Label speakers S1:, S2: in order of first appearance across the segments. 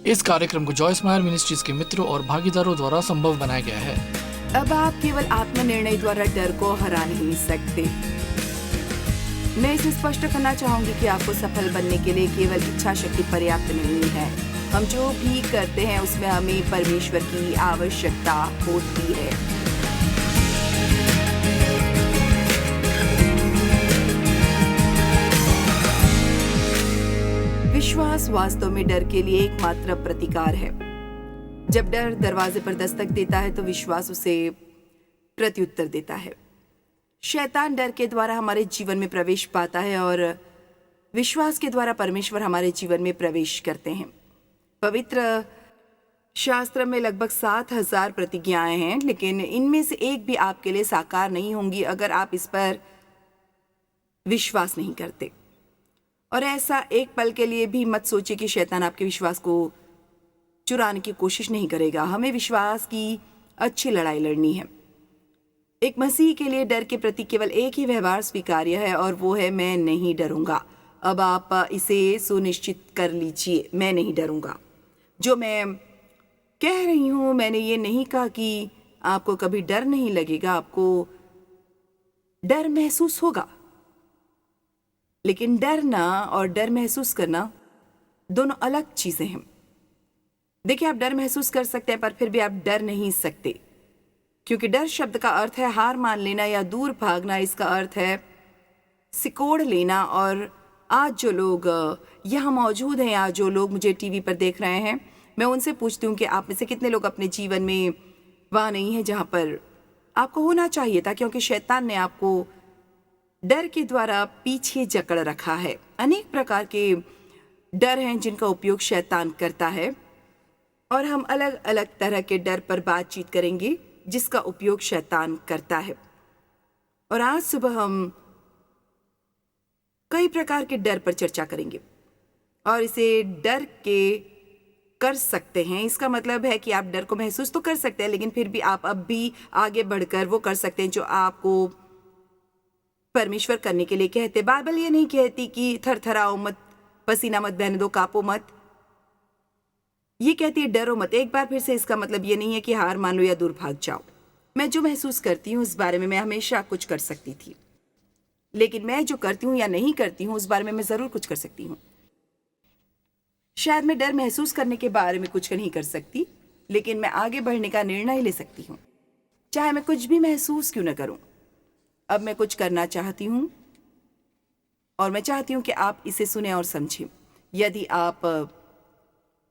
S1: इस कार्यक्रम को जॉय स्माइल मिनिस्ट्रीज के मित्रों और भागीदारों द्वारा संभव बनाया गया है।
S2: अब आप केवल आत्मनिर्णय द्वारा डर को हरा नहीं सकते। मैं इसे स्पष्ट करना चाहूंगी कि आपको सफल बनने के लिए केवल इच्छा शक्ति पर्याप्त नहीं है। हम जो भी करते हैं उसमें हमें परमेश्वर की आवश्यकता होती है। विश्वास वास्तव में डर के लिए एकमात्र प्रतिकार है। जब डर दरवाजे पर दस्तक देता है तो विश्वास उसे प्रत्युत्तर देता है। शैतान डर के द्वारा हमारे जीवन में प्रवेश पाता है और विश्वास के द्वारा परमेश्वर हमारे जीवन में प्रवेश करते हैं। पवित्र शास्त्र में लगभग 7,000 प्रतिज्ञाएं हैं, लेकिन इनमें से एक भी आपके लिए साकार नहीं होंगी अगर आप इस पर विश्वास नहीं करते। और ऐसा एक पल के लिए भी मत सोचिए कि शैतान आपके विश्वास को चुराने की कोशिश नहीं करेगा। हमें विश्वास की अच्छी लड़ाई लड़नी है। एक मसीह के लिए डर के प्रति केवल एक ही व्यवहार स्वीकार्य है और वो है मैं नहीं डरूंगा। अब आप इसे सुनिश्चित कर लीजिए, मैं नहीं डरूंगा। जो मैं कह रही हूं, मैंने ये नहीं कहा कि आपको कभी डर नहीं लगेगा, आपको डर महसूस होगा। लेकिन डरना और डर महसूस करना दोनों अलग चीजें हैं। देखिए, आप डर महसूस कर सकते हैं पर फिर भी आप डर नहीं सकते, क्योंकि डर शब्द का अर्थ है हार मान लेना या दूर भागना। इसका अर्थ है सिकोड़ लेना। और आज जो लोग यहाँ मौजूद हैं, आज जो लोग मुझे टीवी पर देख रहे हैं, मैं उनसे पूछती हूँ कि आप में से कितने लोग अपने जीवन में वहाँ नहीं है जहाँ पर आपको होना चाहिए था, क्योंकि शैतान ने आपको डर के द्वारा पीछे जकड़ रखा है। अनेक प्रकार के डर हैं जिनका उपयोग शैतान करता है और हम अलग अलग तरह के डर पर बातचीत करेंगे जिसका उपयोग शैतान करता है। और आज सुबह हम कई प्रकार के डर पर चर्चा करेंगे और इसे डर के कर सकते हैं। इसका मतलब है कि आप डर को महसूस तो कर सकते हैं, लेकिन फिर भी आप अब भी आगे बढ़कर वो कर सकते हैं जो आपको परमेश्वर करने के लिए कहते। बाइबल ये नहीं कहती कि थरथराओ मत, पसीना मत बहने दो, कांपो मत। ये कहती है डरो मत। एक बार फिर से इसका मतलब ये नहीं है कि हार मान लो या दूर भाग जाओ। मैं जो महसूस करती हूँ उस बारे में मैं हमेशा कुछ कर सकती थी, लेकिन मैं जो करती हूँ या नहीं करती हूँ उस बारे में मैं जरूर कुछ कर सकती हूँ। शायद मैं डर महसूस करने के बारे में कुछ नहीं कर सकती, लेकिन मैं आगे बढ़ने का निर्णय ले सकती हूँ, चाहे मैं कुछ भी महसूस क्यों न करूँ। अब मैं कुछ करना चाहती हूँ और मैं चाहती हूँ कि आप इसे सुने और समझें। यदि आप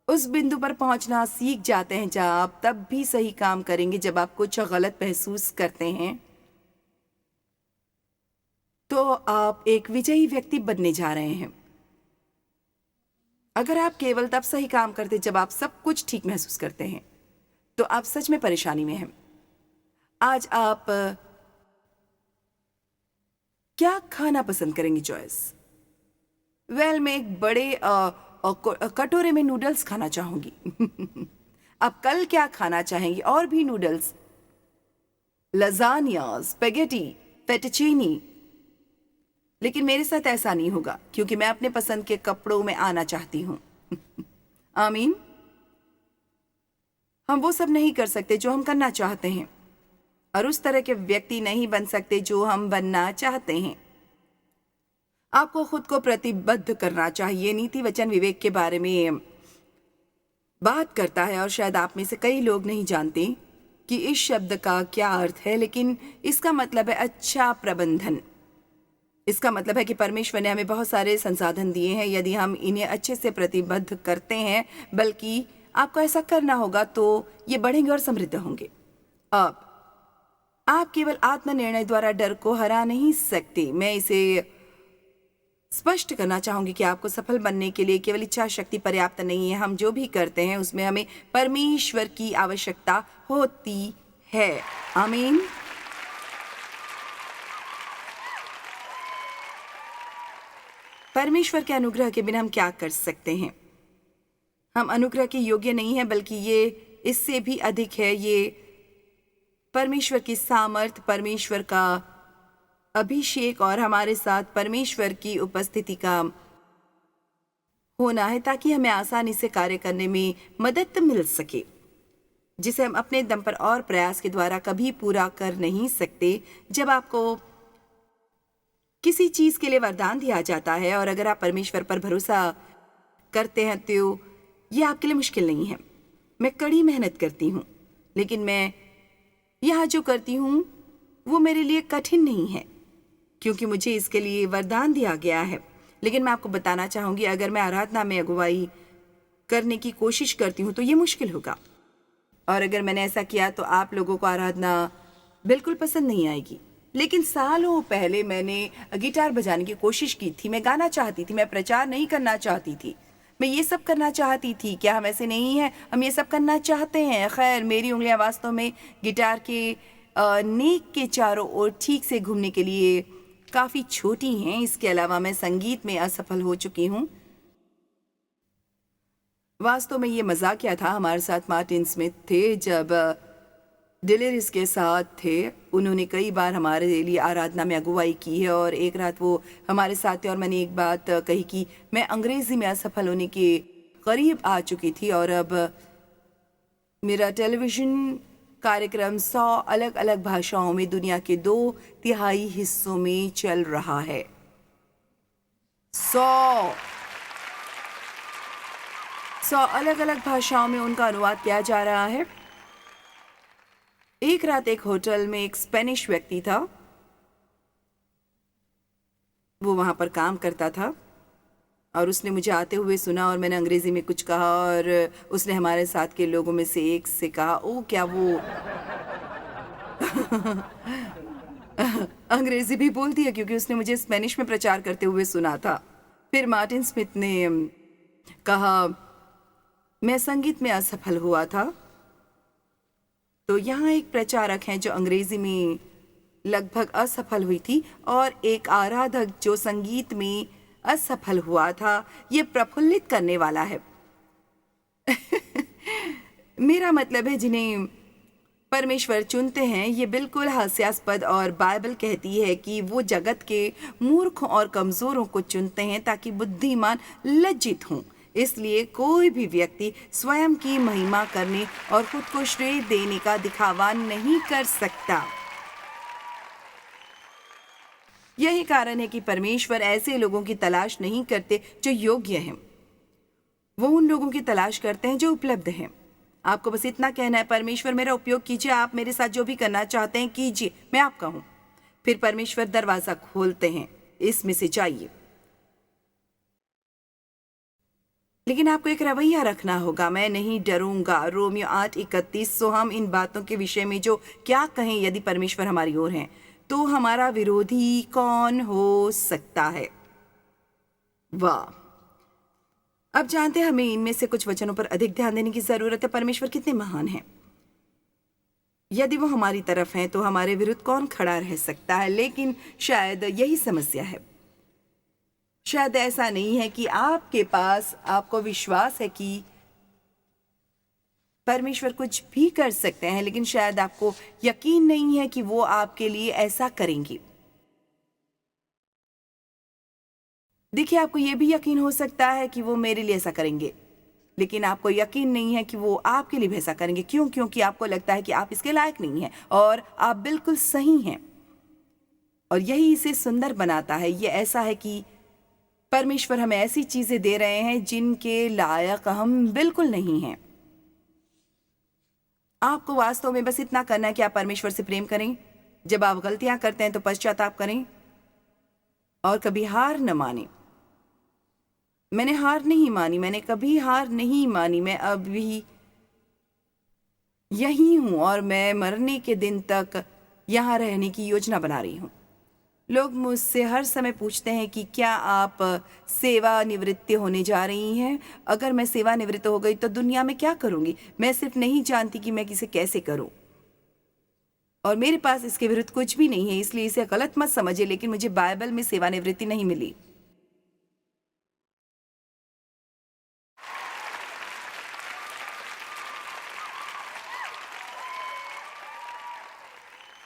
S2: उस बिंदु पर पहुंचना सीख जाते हैं जहां आप तब भी सही काम करेंगे जब आप कुछ गलत महसूस करते हैं, तो आप एक विजयी व्यक्ति बनने जा रहे हैं। अगर आप केवल तब सही काम करते जब आप सब कुछ ठीक महसूस करते हैं, तो आप सच में परेशानी में हैं। आज आप क्या खाना पसंद करेंगी जॉयस? मैं एक बड़े कटोरे में नूडल्स खाना चाहूंगी। आप कल क्या खाना चाहेंगी? और भी नूडल्स, लजानिया, स्पेगेटी, फेटुचीनी। लेकिन मेरे साथ ऐसा नहीं होगा, क्योंकि मैं अपने पसंद के कपड़ों में आना चाहती हूं। आमीन। हम वो सब नहीं कर सकते जो हम करना चाहते हैं, और उस तरह के व्यक्ति नहीं बन सकते जो हम बनना चाहते हैं। आपको खुद को प्रतिबद्ध करना चाहिए। नीति वचन विवेक के बारे में बात करता है, और शायद आप में से कई लोग नहीं जानते कि इस शब्द का क्या अर्थ है, लेकिन इसका मतलब है अच्छा प्रबंधन। इसका मतलब है कि परमेश्वर ने हमें बहुत सारे संसाधन दिए हैं, यदि हम इन्हें अच्छे से प्रतिबद्ध करते हैं, बल्कि आपको ऐसा करना होगा तो ये बढ़ेंगे और समृद्ध होंगे। अब आप केवल आत्मनिर्णय द्वारा डर को हरा नहीं सकते। मैं इसे स्पष्ट करना चाहूंगी कि आपको सफल बनने के लिए केवल इच्छा शक्ति पर्याप्त नहीं है। हम जो भी करते हैं उसमें हमें परमेश्वर की आवश्यकता होती है। आमीन। परमेश्वर के अनुग्रह के बिना हम क्या कर सकते हैं? हम अनुग्रह के योग्य नहीं हैं, बल्कि ये इससे भी अधिक है। ये परमेश्वर की सामर्थ, परमेश्वर का अभिषेक और हमारे साथ परमेश्वर की उपस्थिति का होना है ताकि हमें आसानी से कार्य करने में मदद मिल सके, जिसे हम अपने दम पर और प्रयास के द्वारा कभी पूरा कर नहीं सकते। जब आपको किसी चीज के लिए वरदान दिया जाता है और अगर आप परमेश्वर पर भरोसा करते हैं तो यह आपके लिए मुश्किल नहीं है। मैं कड़ी मेहनत करती हूँ, लेकिन मैं यहाँ जो करती हूँ वो मेरे लिए कठिन नहीं है, क्योंकि मुझे इसके लिए वरदान दिया गया है। लेकिन मैं आपको बताना चाहूँगी, अगर मैं आराधना में अगुवाई करने की कोशिश करती हूँ तो ये मुश्किल होगा, और अगर मैंने ऐसा किया तो आप लोगों को आराधना बिल्कुल पसंद नहीं आएगी। लेकिन सालों पहले मैंने गिटार बजाने की कोशिश की थी। मैं गाना चाहती थी, मैं प्रचार नहीं करना चाहती थी, मैं ये सब करना चाहती थी। क्या हम ऐसे नहीं हैं? हम ये सब करना चाहते हैं। खैर, मेरी उंगलियां वास्तव में गिटार के नेक के चारों ओर ठीक से घूमने के लिए काफ़ी छोटी हैं। इसके अलावा मैं संगीत में असफल हो चुकी हूँ। वास्तव में ये मजाकिया था। हमारे साथ मार्टिन स्मिथ थे जब डिलेरिस के साथ थे। उन्होंने कई बार हमारे लिए आराधना में अगुवाई की है, और एक रात वो हमारे साथ थे और मैंने एक बात कही कि मैं अंग्रेजी में असफल होने के करीब आ चुकी थी, और अब मेरा टेलीविज़न कार्यक्रम 100 अलग अलग भाषाओं में दुनिया के 2/3 हिस्सों में चल रहा है। 100 अलग अलग भाषाओं में उनका अनुवाद किया जा रहा है। एक रात एक होटल में एक स्पेनिश व्यक्ति था। वो वहां पर काम करता था और उसने मुझे आते हुए सुना और मैंने अंग्रेजी में कुछ कहा, और उसने हमारे साथ के लोगों में से एक से कहा, ओ क्या वो अंग्रेजी भी बोलती है, क्योंकि उसने मुझे स्पेनिश में प्रचार करते हुए सुना था। फिर मार्टिन स्मिथ ने कहा, मैं संगीत में असफल हुआ था, तो यहाँ एक प्रचारक हैं जो अंग्रेजी में लगभग असफल हुई थी, और एक आराधक जो संगीत में असफल हुआ था। ये प्रफुल्लित करने वाला है। मेरा मतलब है, जिन्हें परमेश्वर चुनते हैं, ये बिल्कुल हास्यास्पद, और बाइबल कहती है कि वो जगत के मूर्खों और कमजोरों को चुनते हैं ताकि बुद्धिमान लज्जित हों। इसलिए कोई भी व्यक्ति स्वयं की महिमा करने और खुद को श्रेय देने का दिखावा नहीं कर सकता। यही कारण है कि परमेश्वर ऐसे लोगों की तलाश नहीं करते जो योग्य हैं। वो उन लोगों की तलाश करते हैं जो उपलब्ध हैं। आपको बस इतना कहना है, परमेश्वर मेरा उपयोग कीजिए, आप मेरे साथ जो भी करना चाहते हैं कीजिए, मैं आपका हूं। फिर परमेश्वर दरवाजा खोलते हैं, इसमें से जाइए। लेकिन आपको एक रवैया रखना होगा, मैं नहीं डरूंगा। रोमियो 8:31। सो हम इन बातों के विषय में जो क्या कहें, यदि परमेश्वर हमारी ओर हैं तो हमारा विरोधी कौन हो सकता है? वाह! अब जानते हैं हमें इनमें से कुछ वचनों पर अधिक ध्यान देने की जरूरत है। परमेश्वर कितने महान हैं। यदि वो हमारी तरफ हैं तो हमारे विरुद्ध कौन खड़ा रह सकता है? लेकिन शायद यही समस्या है। शायद ऐसा नहीं है कि आपके पास आपको विश्वास है कि परमेश्वर कुछ भी कर सकते हैं, लेकिन शायद आपको यकीन नहीं है कि वो आपके लिए ऐसा करेंगे। देखिए, आपको ये भी यकीन हो सकता है कि वो मेरे लिए ऐसा करेंगे, लेकिन आपको यकीन नहीं है कि वो आपके लिए भी ऐसा करेंगे। क्यों? क्योंकि आपको लगता है कि आप इसके लायक नहीं हैं, और आप बिल्कुल सही हैं। और यही इसे सुंदर बनाता है। ये ऐसा है कि परमेश्वर हमें ऐसी चीजें दे रहे हैं जिनके लायक हम बिल्कुल नहीं हैं। आपको वास्तव में बस इतना करना है कि आप परमेश्वर से प्रेम करें। जब आप गलतियां करते हैं तो पश्चाताप करें और कभी हार न माने। मैंने हार नहीं मानी, मैंने कभी हार नहीं मानी। मैं अब भी यही हूं और मैं मरने के दिन तक यहां रहने की योजना बना रही हूं। लोग मुझसे हर समय पूछते हैं कि क्या आप सेवानिवृत्त होने जा रही हैं? अगर मैं सेवानिवृत्त हो गई तो दुनिया में क्या करूंगी? मैं सिर्फ नहीं जानती कि मैं इसे कैसे करूं, और मेरे पास इसके विरुद्ध कुछ भी नहीं है, इसलिए इसे गलत मत समझिए। लेकिन मुझे बाइबल में सेवानिवृत्ति नहीं मिली।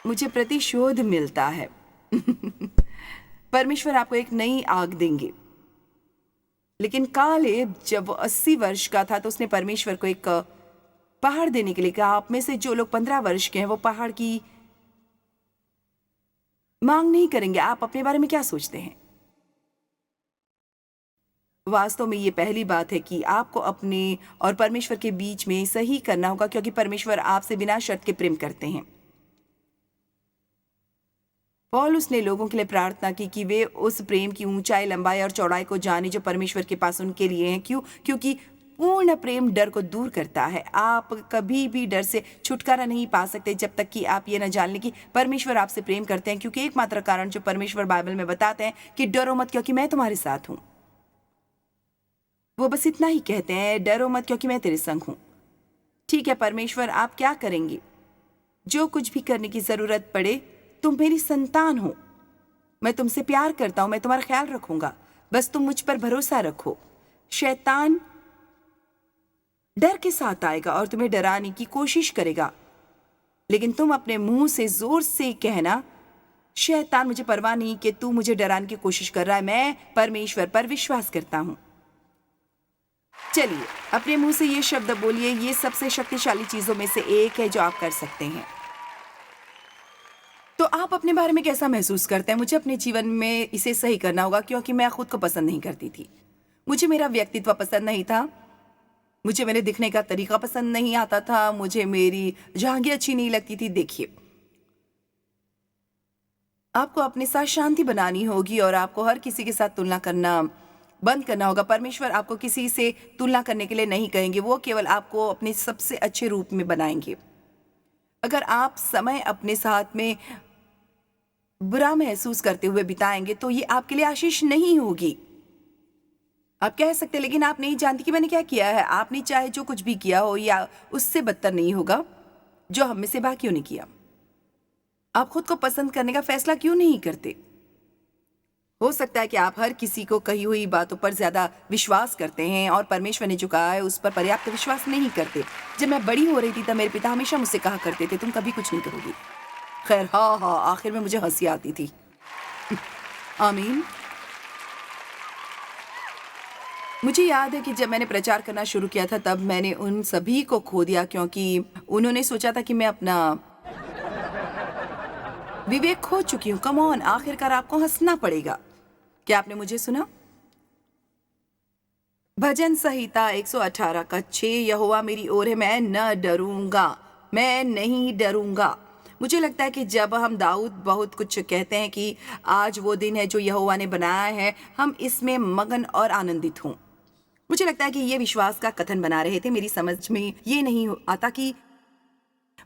S2: मुझे प्रतिशोध मिलता है। परमेश्वर आपको एक नई आग देंगे। लेकिन कालेब जब वो 80 वर्ष का था तो उसने परमेश्वर को एक पहाड़ देने के लिए कहा। आप में से जो लोग 15 वर्ष के हैं वो पहाड़ की मांग नहीं करेंगे। आप अपने बारे में क्या सोचते हैं? वास्तव में ये पहली बात है कि आपको अपने और परमेश्वर के बीच में सही करना होगा, क्योंकि परमेश्वर आपसे बिना शर्त के प्रेम करते हैं। पौलुस ने लोगों के लिए प्रार्थना की कि वे उस प्रेम की ऊंचाई, लंबाई और चौड़ाई को जाने जो परमेश्वर के पास उनके लिए है। क्यों? क्योंकि पूर्ण प्रेम डर को दूर करता है। आप कभी भी डर से छुटकारा नहीं पा सकते जब तक कि आप ये न जान लें कि परमेश्वर आपसे प्रेम करते हैं, क्योंकि एकमात्र कारण जो परमेश्वर बाइबल में बताते हैं कि डरो मत क्योंकि मैं तुम्हारे साथ हूं, वो बस इतना ही कहते हैं, डरो मत क्योंकि मैं तेरे संग हूं। ठीक है परमेश्वर, आप क्या करेंगे? जो कुछ भी करने की जरूरत पड़े, तुम मेरी संतान हो, मैं तुमसे प्यार करता हूं, मैं तुम्हारा ख्याल रखूंगा, बस तुम मुझ पर भरोसा रखो। शैतान डर के साथ आएगा और तुम्हें डराने की कोशिश करेगा, लेकिन तुम अपने मुंह से जोर से कहना, शैतान मुझे परवाह नहीं कि तू मुझे डराने की कोशिश कर रहा है, मैं परमेश्वर पर विश्वास करता हूं। चलिए अपने मुंह से ये शब्द बोलिए। ये सबसे शक्तिशाली चीजों में से एक है जो आप कर सकते हैं। तो आप अपने बारे में कैसा महसूस करते हैं? मुझे अपने जीवन में इसे सही करना होगा, क्योंकि मैं खुद को पसंद नहीं करती थी। मुझे मेरा व्यक्तित्व पसंद नहीं था, मुझे मेरे दिखने का तरीका पसंद नहीं आता था, मुझे मेरी झांगी अच्छी नहीं लगती थी। देखिए, आपको अपने साथ शांति बनानी होगी और आपको हर किसी के साथ तुलना करना बंद करना होगा। परमेश्वर आपको किसी से तुलना करने के लिए नहीं कहेंगे, वो केवल आपको अपने सबसे अच्छे रूप में बनाएंगे। अगर आप समय अपने साथ में बुरा महसूस करते हुए बिताएंगे तो ये आपके लिए आशीष नहीं होगी। आप कह सकते, लेकिन आप नहीं जानती कि मैंने क्या किया है। आपने चाहे जो कुछ भी किया हो या उससे बदतर नहीं होगा जो हम में से बाकियों ने किया। आप खुद को पसंद करने का फैसला क्यों नहीं करते? हो सकता है कि आप हर किसी को कही हुई बातों पर ज्यादा विश्वास करते हैं और परमेश्वर ने जो कहा है उस पर पर्याप्त विश्वास नहीं करते। जब मैं बड़ी हो रही थी तब मेरे पिता हमेशा मुझसे कहा करते थे, तुम कभी कुछ नहीं करोगी। खैर, हाँ, आखिर में मुझे हंसी आती थी। आमीन। मुझे याद है कि जब मैंने प्रचार करना शुरू किया था तब मैंने उन सभी को खो दिया, क्योंकि उन्होंने सोचा था कि मैं अपना विवेक खो चुकी हूं। कम ऑन, आखिरकार आपको हंसना पड़ेगा। क्या आपने मुझे सुना? भजन संहिता 118 का 6, यहोवा मेरी ओर है, मैं न डरूंगा, मैं नहीं डरूंगा। मुझे लगता है कि जब हम दाऊद बहुत कुछ कहते हैं कि आज वो दिन है जो यहोवा ने बनाया है, हम इसमें मगन और आनंदित हों। मुझे लगता है कि ये विश्वास का कथन बना रहे थे। मेरी समझ में ये नहीं आता कि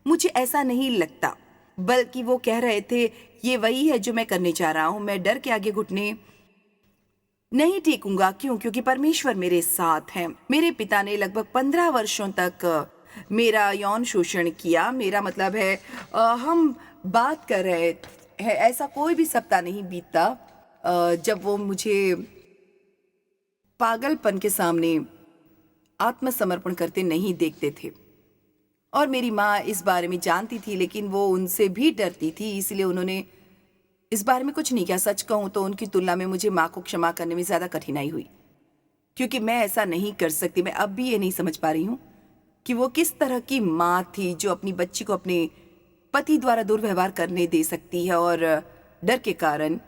S2: मुझे ऐसा नहीं लगता, बल्कि वो कह रहे थे ये वही है जो मैं करने जा रहा हूं। मैं डर के आगे घुटने नहीं टेकूंगा। क्यों? क्योंकि परमेश्वर मेरे साथ है। मेरे पिता ने लगभग 15 वर्षों तक मेरा यौन शोषण किया। मेरा मतलब है हम बात कर रहे हैं, ऐसा कोई भी सप्ताह नहीं बीतता जब वो मुझे पागलपन के सामने आत्मसमर्पण करते नहीं देखते थे। और मेरी माँ इस बारे में जानती थी, लेकिन वो उनसे भी डरती थी, इसलिए उन्होंने इस बारे में कुछ नहीं किया। सच कहूँ तो उनकी तुलना में मुझे माँ को क्षमा करने में ज़्यादा कठिनाई हुई, क्योंकि मैं ऐसा नहीं कर सकती। मैं अब भी ये नहीं समझ पा रही हूँ कि वो किस तरह की माँ थी जो अपनी बच्ची को अपने पति द्वारा दुर्व्यवहार करने दे सकती है और डर के कारण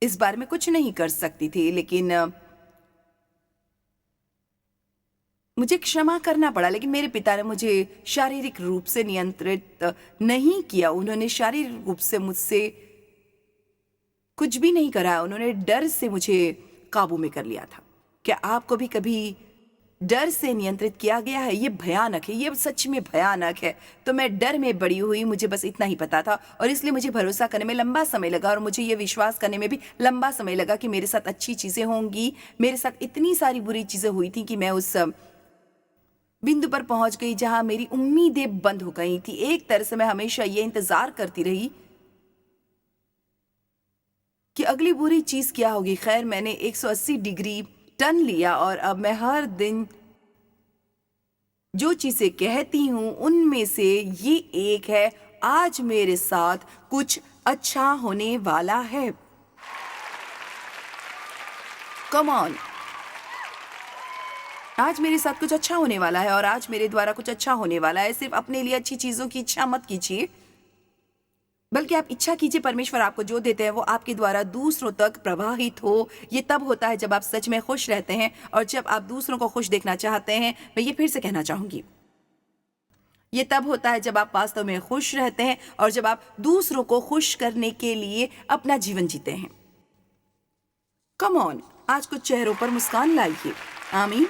S2: इस बारे में कुछ नहीं कर सकती थी। लेकिन मुझे क्षमा करना पड़ा। लेकिन मेरे पिता ने मुझे शारीरिक रूप से नियंत्रित नहीं किया। उन्होंने शारीरिक रूप से मुझसे कुछ भी नहीं करा। उन्होंने डर से मुझे काबू में कर लिया था। क्या आपको भी कभी डर से नियंत्रित किया गया है? ये भयानक है, ये सच में भयानक है। तो मैं डर में बड़ी हुई, मुझे बस इतना ही पता था, और इसलिए मुझे भरोसा करने में लंबा समय लगा और मुझे ये विश्वास करने में भी लंबा समय लगा कि मेरे साथ अच्छी चीज़ें होंगी। मेरे साथ इतनी सारी बुरी चीज़ें हुई थी कि मैं उस बिंदु पर पहुंच गई जहां मेरी उम्मीदें बंद हो गई थी। एक तरह से मैं हमेशा ये इंतजार करती रही कि अगली बुरी चीज क्या होगी। खैर, मैंने 180 डिग्री टर्न लिया और अब मैं हर दिन जो चीजें कहती हूं उनमें से ये एक है, आज मेरे साथ कुछ अच्छा होने वाला है। कम ऑन, आज मेरे साथ कुछ अच्छा होने वाला है और आज मेरे द्वारा कुछ अच्छा होने वाला है। सिर्फ अपने लिए अच्छी चीजों की इच्छा मत कीजिए, बल्कि आप इच्छा कीजिए परमेश्वर आपको जो देते हैं वो आपके द्वारा दूसरों तक प्रवाहित हो। ये तब होता है जब आप सच में खुश रहते हैं और जब आप दूसरों को खुश देखना चाहते हैं। मैं ये फिर से कहना चाहूंगी, ये तब होता है जब आप वास्तव में खुश रहते हैं और जब आप दूसरों को खुश करने के लिए अपना जीवन जीते हैं। कम ऑन, आज कुछ चेहरों पर मुस्कान लाइए। आमीन।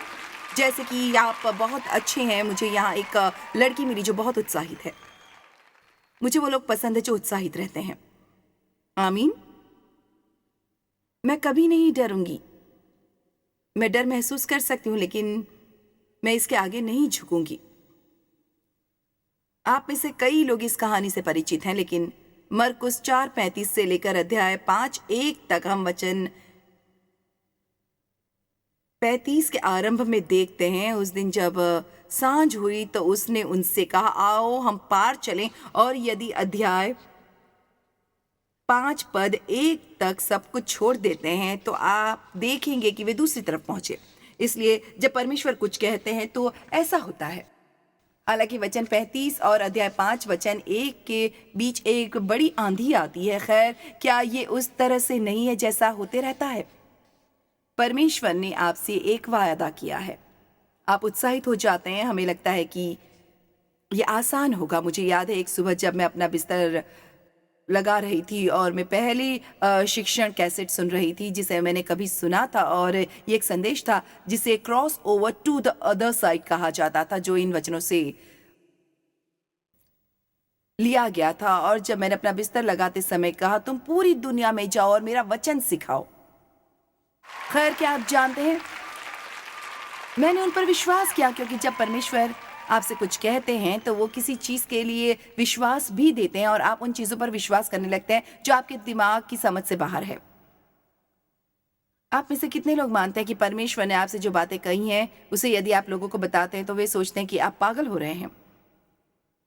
S2: जैसे कि आप बहुत अच्छे हैं। मुझे यहाँ एक लड़की मिली जो बहुत उत्साहित है। मुझे वो लोग पसंद है जो उत्साहित रहते हैं। आमीन। मैं कभी नहीं डरूंगी। मैं डर महसूस कर सकती हूँ, लेकिन मैं इसके आगे नहीं झुकूंगी। आप में से कई लोग इस कहानी से परिचित हैं, लेकिन मरकुस 4:35 से लेकर अध्याय 5:1 तक हम वचन 35 के आरंभ में देखते हैं। उस दिन जब सांझ हुई तो उसने उनसे कहा, आओ हम पार चलें। और यदि अध्याय 5 पद 1 तक सब कुछ छोड़ देते हैं तो आप देखेंगे कि वे दूसरी तरफ पहुंचे। इसलिए जब परमेश्वर कुछ कहते हैं तो ऐसा होता है। हालांकि वचन 35 और अध्याय 5 वचन 1 के बीच एक बड़ी आंधी आती है। खैर, क्या ये उस तरह से नहीं है जैसा होते रहता है? परमेश्वर ने आपसे एक वायदा किया है। आप उत्साहित हो जाते हैं। हमें लगता है कि ये आसान होगा। मुझे याद है एक सुबह जब मैं अपना बिस्तर लगा रही थी और मैं पहली शिक्षण कैसेट सुन रही थी जिसे मैंने कभी सुना था, और ये एक संदेश था जिसे cross over to the other side कहा जाता था, जो इन वचनों से लिया गया था। और जब मैंने अपना बिस्तर लगाते समय कहा, तुम पूरी दुनिया में जाओ और मेरा वचन सिखाओ। खैर, क्या आप जानते हैं, मैंने उन पर विश्वास किया, क्योंकि जब परमेश्वर आपसे कुछ कहते हैं तो वो किसी चीज के लिए विश्वास भी देते हैं और आप उन चीजों पर विश्वास करने लगते हैं जो आपके दिमाग की समझ से बाहर है। आप में से कितने लोग मानते हैं कि परमेश्वर ने आपसे जो बातें कही हैं उसे यदि आप लोगों को बताते हैं तो वे सोचते हैं कि आप पागल हो रहे हैं।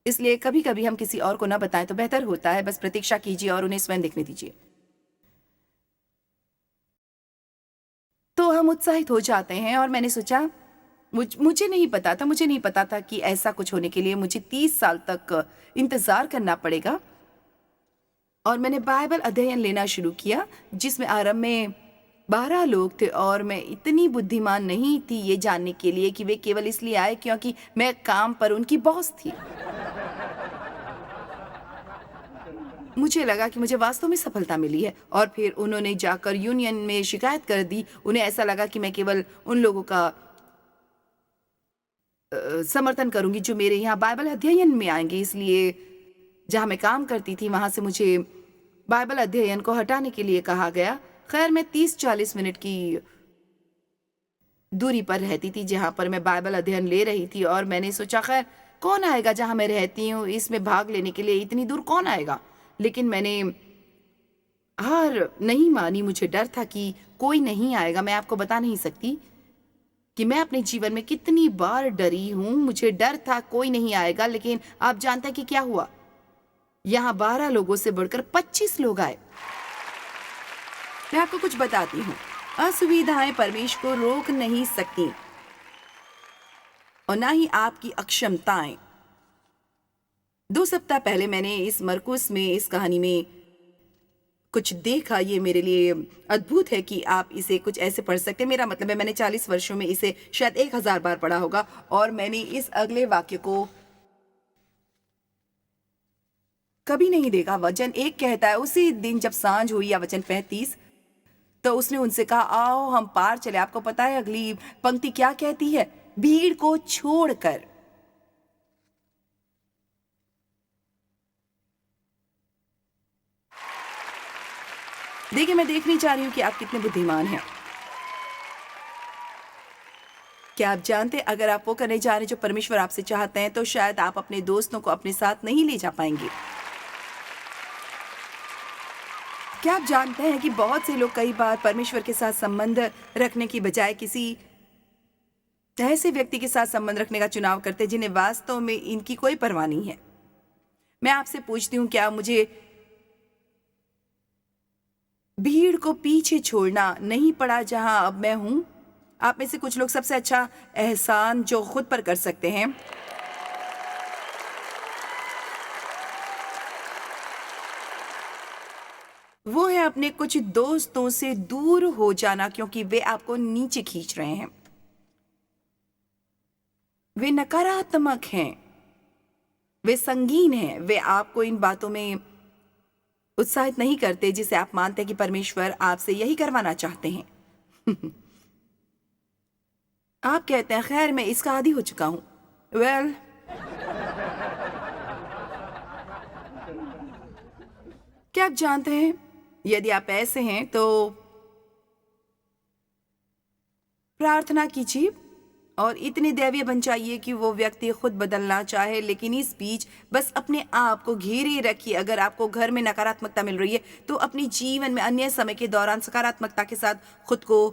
S2: इसलिए कभी कभी हम किसी और को ना बताएं तो बेहतर होता है। बस प्रतीक्षा कीजिए और उन्हें स्वयं देखने दीजिए। तो हम उत्साहित हो जाते हैं और मैंने सोचा, मुझे नहीं पता था कि ऐसा कुछ होने के लिए मुझे 30 साल तक इंतजार करना पड़ेगा। और मैंने बाइबल अध्ययन लेना शुरू किया जिसमें आरंभ में 12 लोग थे, और मैं इतनी बुद्धिमान नहीं थी ये जानने के लिए कि वे केवल इसलिए आए क्योंकि मैं काम पर उनकी बॉस थी। मुझे लगा कि मुझे वास्तव में सफलता मिली है, और फिर उन्होंने जाकर यूनियन में शिकायत कर दी। उन्हें ऐसा लगा कि मैं केवल उन लोगों का समर्थन करूंगी जो मेरे यहाँ बाइबल अध्ययन में आएंगे। इसलिए जहाँ मैं काम करती थी वहां से मुझे बाइबल अध्ययन को हटाने के लिए कहा गया। खैर, मैं 30-40 मिनट की दूरी पर रहती थी जहाँ पर मैं बाइबल अध्ययन ले रही थी, और मैंने सोचा, खैर कौन आएगा जहाँ मैं रहती हूँ, इसमें भाग लेने के लिए इतनी दूर कौन आएगा। लेकिन मैंने हार नहीं मानी। मुझे डर था कि कोई नहीं आएगा। मैं आपको बता नहीं सकती कि मैं अपने जीवन में कितनी बार डरी हूं। मुझे डर था कोई नहीं आएगा, लेकिन आप जानते हैं कि क्या हुआ? यहां 12 लोगों से बढ़कर 25 लोग आए। मैं आपको कुछ बताती हूँ, असुविधाएं परमेश्वर को रोक नहीं सकती और ना ही आपकी अक्षमताएं। 2 सप्ताह पहले मैंने इस मरकुस में, इस कहानी में कुछ देखा। ये मेरे लिए अद्भुत है कि आप इसे कुछ ऐसे पढ़ सकते हैं। मेरा मतलब है, मैंने 40 वर्षों में इसे शायद 1000 बार पढ़ा होगा, और मैंने इस अगले वाक्य को कभी नहीं देखा। वचन 1 कहता है, उसी दिन जब सांझ हुई, या वचन 35, तो उसने उनसे कहा, आओ हम पार चले। आपको पता है अगली पंक्ति क्या कहती है? भीड़ को छोड़कर। देखिए, मैं देखने जा रही हूं कि आप कितने बुद्धिमान हैं। क्या आप जानते हैं, अगर आप वो करने जा रहे हैं जो परमेश्वर आपसे चाहते हैं, तो शायद आप अपने दोस्तों को अपने साथ नहीं ले जा पाएंगे। क्या आप जानते हैं कि बहुत से लोग कई बार परमेश्वर के साथ संबंध रखने की बजाय किसी ऐसे व्यक्ति के साथ संबंध रखने का चुनाव करते हैं जिन्हें वास्तव में इनकी कोई परवाह नहीं है। मैं आपसे पूछती हूँ, क्या मुझे भीड़ को पीछे छोड़ना नहीं पड़ा जहां अब मैं हूं। आप में से कुछ लोग सबसे अच्छा एहसान जो खुद पर कर सकते हैं वो है अपने कुछ दोस्तों से दूर हो जाना, क्योंकि वे आपको नीचे खींच रहे हैं। वे नकारात्मक हैं, वे संगीन हैं, वे आपको इन बातों में उत्साहित नहीं करते जिसे आप मानते हैं कि परमेश्वर आपसे यही करवाना चाहते हैं। आप कहते हैं खैर मैं इसका आदी हो चुका हूं। वेल, क्या आप जानते हैं यदि आप ऐसे हैं तो प्रार्थना कीजिए और इतने दैवीय बन जाइए कि वो व्यक्ति खुद बदलना चाहे, लेकिन इस बीच बस अपने आप को घेरे रखिए। अगर आपको घर में नकारात्मकता मिल रही है तो अपने जीवन में अन्य समय के दौरान सकारात्मकता के साथ खुद को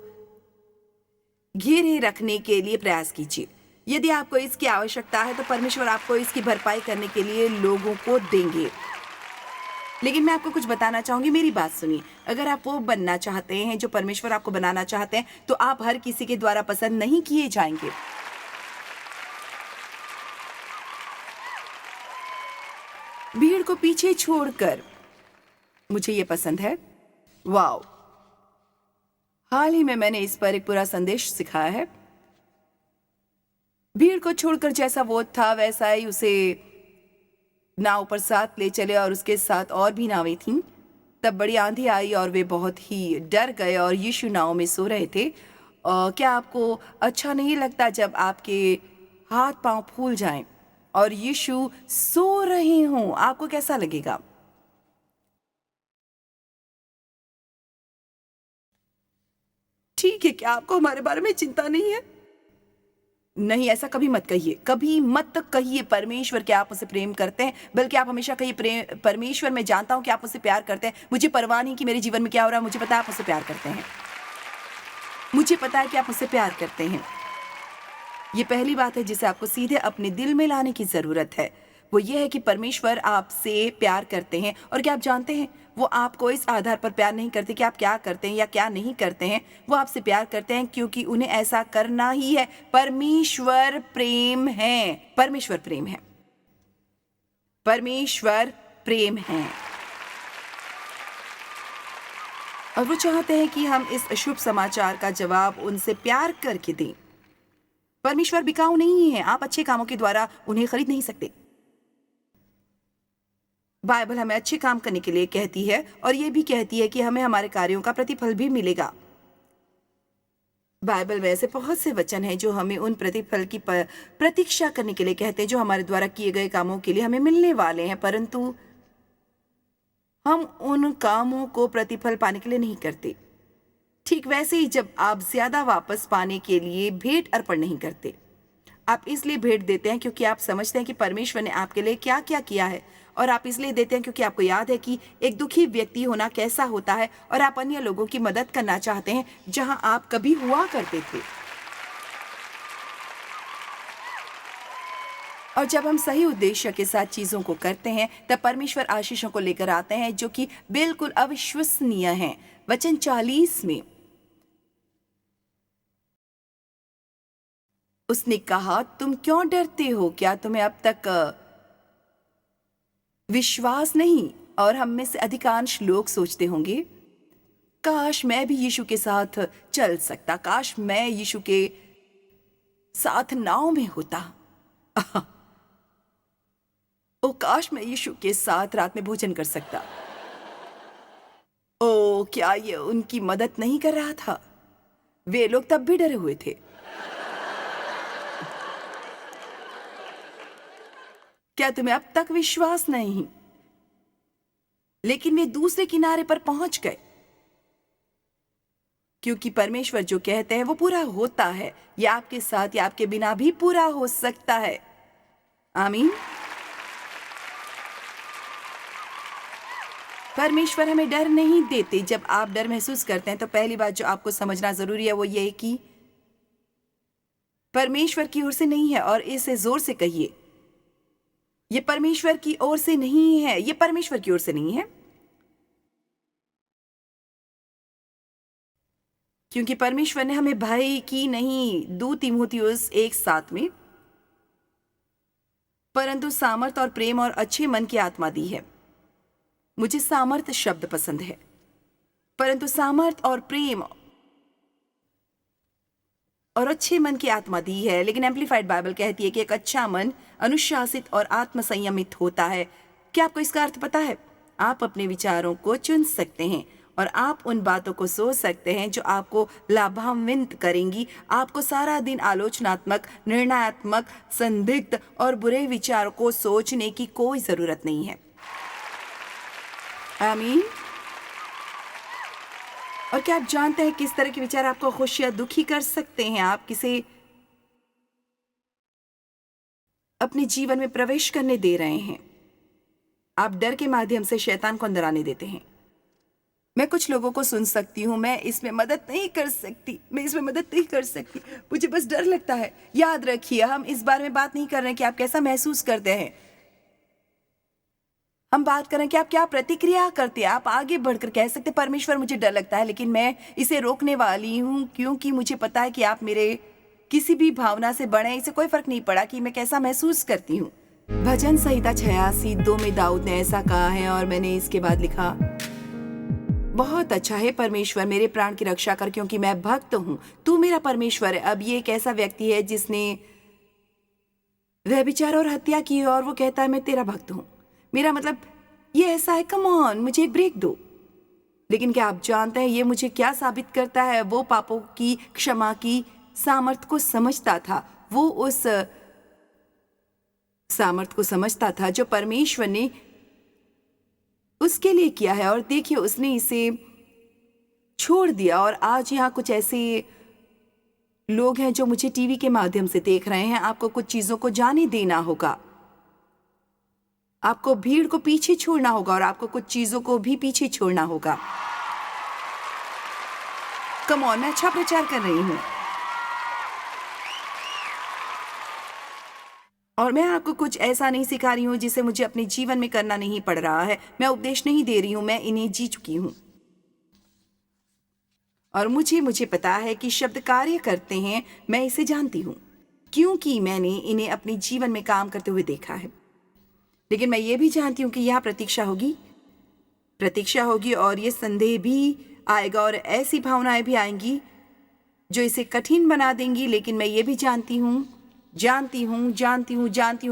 S2: घेरे रखने के लिए प्रयास कीजिए। यदि आपको इसकी आवश्यकता है तो परमेश्वर आपको इसकी भरपाई करने के लिए लोगों को देंगे। लेकिन मैं आपको कुछ बताना चाहूंगी, मेरी बात सुनिए। अगर आप वो बनना चाहते हैं जो परमेश्वर आपको बनाना चाहते हैं तो आप हर किसी के द्वारा पसंद नहीं किए जाएंगे। भीड़ को पीछे छोड़कर, मुझे ये पसंद है। वाओ, हाल ही में मैंने इस पर एक पूरा संदेश सिखाया है। भीड़ को छोड़कर जैसा वो था वैसा ही उसे नाव पर साथ ले चले और उसके साथ और भी नावें थीं। तब बड़ी आंधी आई और वे बहुत ही डर गए और यीशु नाव में सो रहे थे। क्या आपको अच्छा नहीं लगता जब आपके हाथ पांव फूल जाएं और यीशु सो रहे हों? आपको कैसा लगेगा? ठीक है, क्या आपको हमारे बारे में चिंता नहीं है? नहीं, ऐसा कभी मत कहिए, कभी मत कहिए परमेश्वर कि आप मुझसे प्रेम करते हैं, बल्कि आप हमेशा कहिए परमेश्वर मैं जानता हूं कि आप मुझसे प्यार करते हैं। मुझे परवाह नहीं कि मेरे जीवन में क्या हो रहा है, मुझे पता है आप मुझसे प्यार करते हैं। मुझे पता है कि आप मुझसे प्यार करते हैं। ये पहली बात है जिसे आपको सीधे अपने दिल में लाने की जरूरत है। वो ये है कि परमेश्वर आपसे प्यार करते हैं। और क्या आप जानते हैं, वो आपको इस आधार पर प्यार नहीं करते कि आप क्या करते हैं या क्या नहीं करते हैं। वो आपसे प्यार करते हैं क्योंकि उन्हें ऐसा करना ही है। परमेश्वर प्रेम है। परमेश्वर प्रेम है। परमेश्वर प्रेम है। और वो चाहते हैं कि हम इस शुभ समाचार का जवाब उनसे प्यार करके दें। परमेश्वर बिकाऊ नहीं है। आप अच्छे कामों के द्वारा उन्हें खरीद नहीं सकते। बाइबल हमें अच्छे काम करने के लिए कहती है और ये भी कहती है कि हमें हमारे कार्यों का प्रतिफल भी मिलेगा। बाइबल में ऐसे बहुत से वचन हैं जो हमें उन प्रतिफल की प्रतीक्षा करने के लिए कहते हैं जो हमारे द्वारा किए गए कामों के लिए हमें मिलने वाले हैं, परंतु हम उन कामों को प्रतिफल पाने के लिए नहीं करते। ठीक वैसे ही जब आप ज्यादा वापस पाने के लिए भेंट अर्पण नहीं करते, आप इसलिए भेंट देते हैं क्योंकि आप समझते हैं कि परमेश्वर ने आपके लिए क्या क्या किया है, और आप इसलिए देते हैं क्योंकि आपको याद है कि एक दुखी व्यक्ति होना कैसा होता है और आप अन्य लोगों की मदद करना चाहते हैं जहां आप कभी हुआ करते थे। और जब हम सही उद्देश्य के साथ चीजों को करते हैं तब परमेश्वर आशीषों को लेकर आते हैं जो कि बिल्कुल अविश्वसनीय हैं। वचन 40 में उसने कहा, तुम क्यों डरते हो? क्या तुम्हें अब तक विश्वास नहीं? और हम में से अधिकांश लोग सोचते होंगे, काश मैं भी यीशु के साथ चल सकता, काश मैं यीशु के साथ नाव में होता, ओ काश मैं यीशु के साथ रात में भोजन कर सकता। ओ क्या ये उनकी मदद नहीं कर रहा था? वे लोग तब भी डरे हुए थे। क्या तुम्हें अब तक विश्वास नहीं? लेकिन वे दूसरे किनारे पर पहुंच गए, क्योंकि परमेश्वर जो कहते हैं वो पूरा होता है। या आपके साथ या आपके बिना भी पूरा हो सकता है। आमीन। परमेश्वर हमें डर नहीं देते। जब आप डर महसूस करते हैं तो पहली बात जो आपको समझना जरूरी है वो ये है कि परमेश्वर की ओर से नहीं है। और इसे जोर से कहिए, ये परमेश्वर की ओर से नहीं है, ये परमेश्वर की ओर से नहीं है। क्योंकि परमेश्वर ने हमें भय की नहीं 2 तीमुथियुस 1:7 में, परंतु सामर्थ और प्रेम और अच्छे मन की आत्मा दी है। मुझे सामर्थ शब्द पसंद है, परंतु सामर्थ और प्रेम और अच्छे मन की आत्मा दी है। लेकिन एम्प्लीफाइड बाइबल कहती है कि एक अच्छा मन अनुशासित और आत्मसंयमित होता है। क्या आपको इसका अर्थ पता है? आप अपने विचारों को चुन सकते हैं और आप उन बातों को सोच सकते हैं जो आपको लाभान्वित करेंगी। आपको सारा दिन आलोचनात्मक, निर्णयात्मक, संदिग्ध और बुरे विचारों को सोचने की कोई जरूरत नहीं है। आमीन। और क्या आप जानते हैं किस तरह के विचार आपको खुश या दुखी कर सकते हैं? आप किसे अपने जीवन में प्रवेश करने दे रहे हैं? आप डर के माध्यम से शैतान को अंदर आने देते हैं। मैं कुछ लोगों को सुन सकती हूँ, मैं इसमें मदद नहीं कर सकती, मुझे बस डर लगता है। याद रखिए, हम इस बारे में बात नहीं कर रहे हैं कि आप कैसा महसूस करते हैं, हम बात कर रहे हैं कि आप क्या प्रतिक्रिया करते हैं। आप आगे बढ़कर कह सकते परमेश्वर मुझे डर लगता है, लेकिन मैं इसे रोकने वाली हूँ क्योंकि मुझे पता है कि आप मेरे किसी भी भावना से बड़े हैं। इसे कोई फर्क नहीं पड़ा कि मैं कैसा महसूस करती हूँ। भजन संहिता 86:2 में दाऊद ने ऐसा कहा है और मैंने इसके बाद लिखा, बहुत अच्छा है परमेश्वर मेरे प्राण की रक्षा कर, क्योंकि मैं भक्त हूँ, तू मेरा परमेश्वर है। अब ये एक ऐसा व्यक्ति है जिसने व्यभिचार और हत्या की और वो कहता है मैं तेरा भक्त हूँ। मेरा मतलब ये ऐसा है, कम ऑन, मुझे एक ब्रेक दो। लेकिन क्या आप जानते हैं ये मुझे क्या साबित करता है? वो पापों की क्षमा की सामर्थ को समझता था। वो उस सामर्थ को समझता था जो परमेश्वर ने उसके लिए किया है, और देखिए उसने इसे छोड़ दिया। और आज यहाँ कुछ ऐसे लोग हैं जो मुझे टीवी के माध्यम से देख रहे हैं। आपको कुछ चीजों को जाने देना होगा, आपको भीड़ को पीछे छोड़ना होगा और आपको कुछ चीजों को भी पीछे छोड़ना होगा। कम ऑन, मैं अच्छा प्रचार कर रही हूं और मैं आपको कुछ ऐसा नहीं सिखा रही हूं जिसे मुझे अपने जीवन में करना नहीं पड़ रहा है। मैं उपदेश नहीं दे रही हूं, मैं इन्हें जी चुकी हूं और मुझे पता है कि शब्द कार्य करते हैं। मैं इसे जानती हूं क्योंकि मैंने इन्हें अपने जीवन में काम करते हुए देखा है। लेकिन मैं ये भी जानती हूँ कि यहाँ प्रतीक्षा होगी और ये संदेह भी आएगा और ऐसी भावनाएं भी आएंगी जो इसे कठिन बना देंगी। लेकिन मैं ये भी जानती हूँ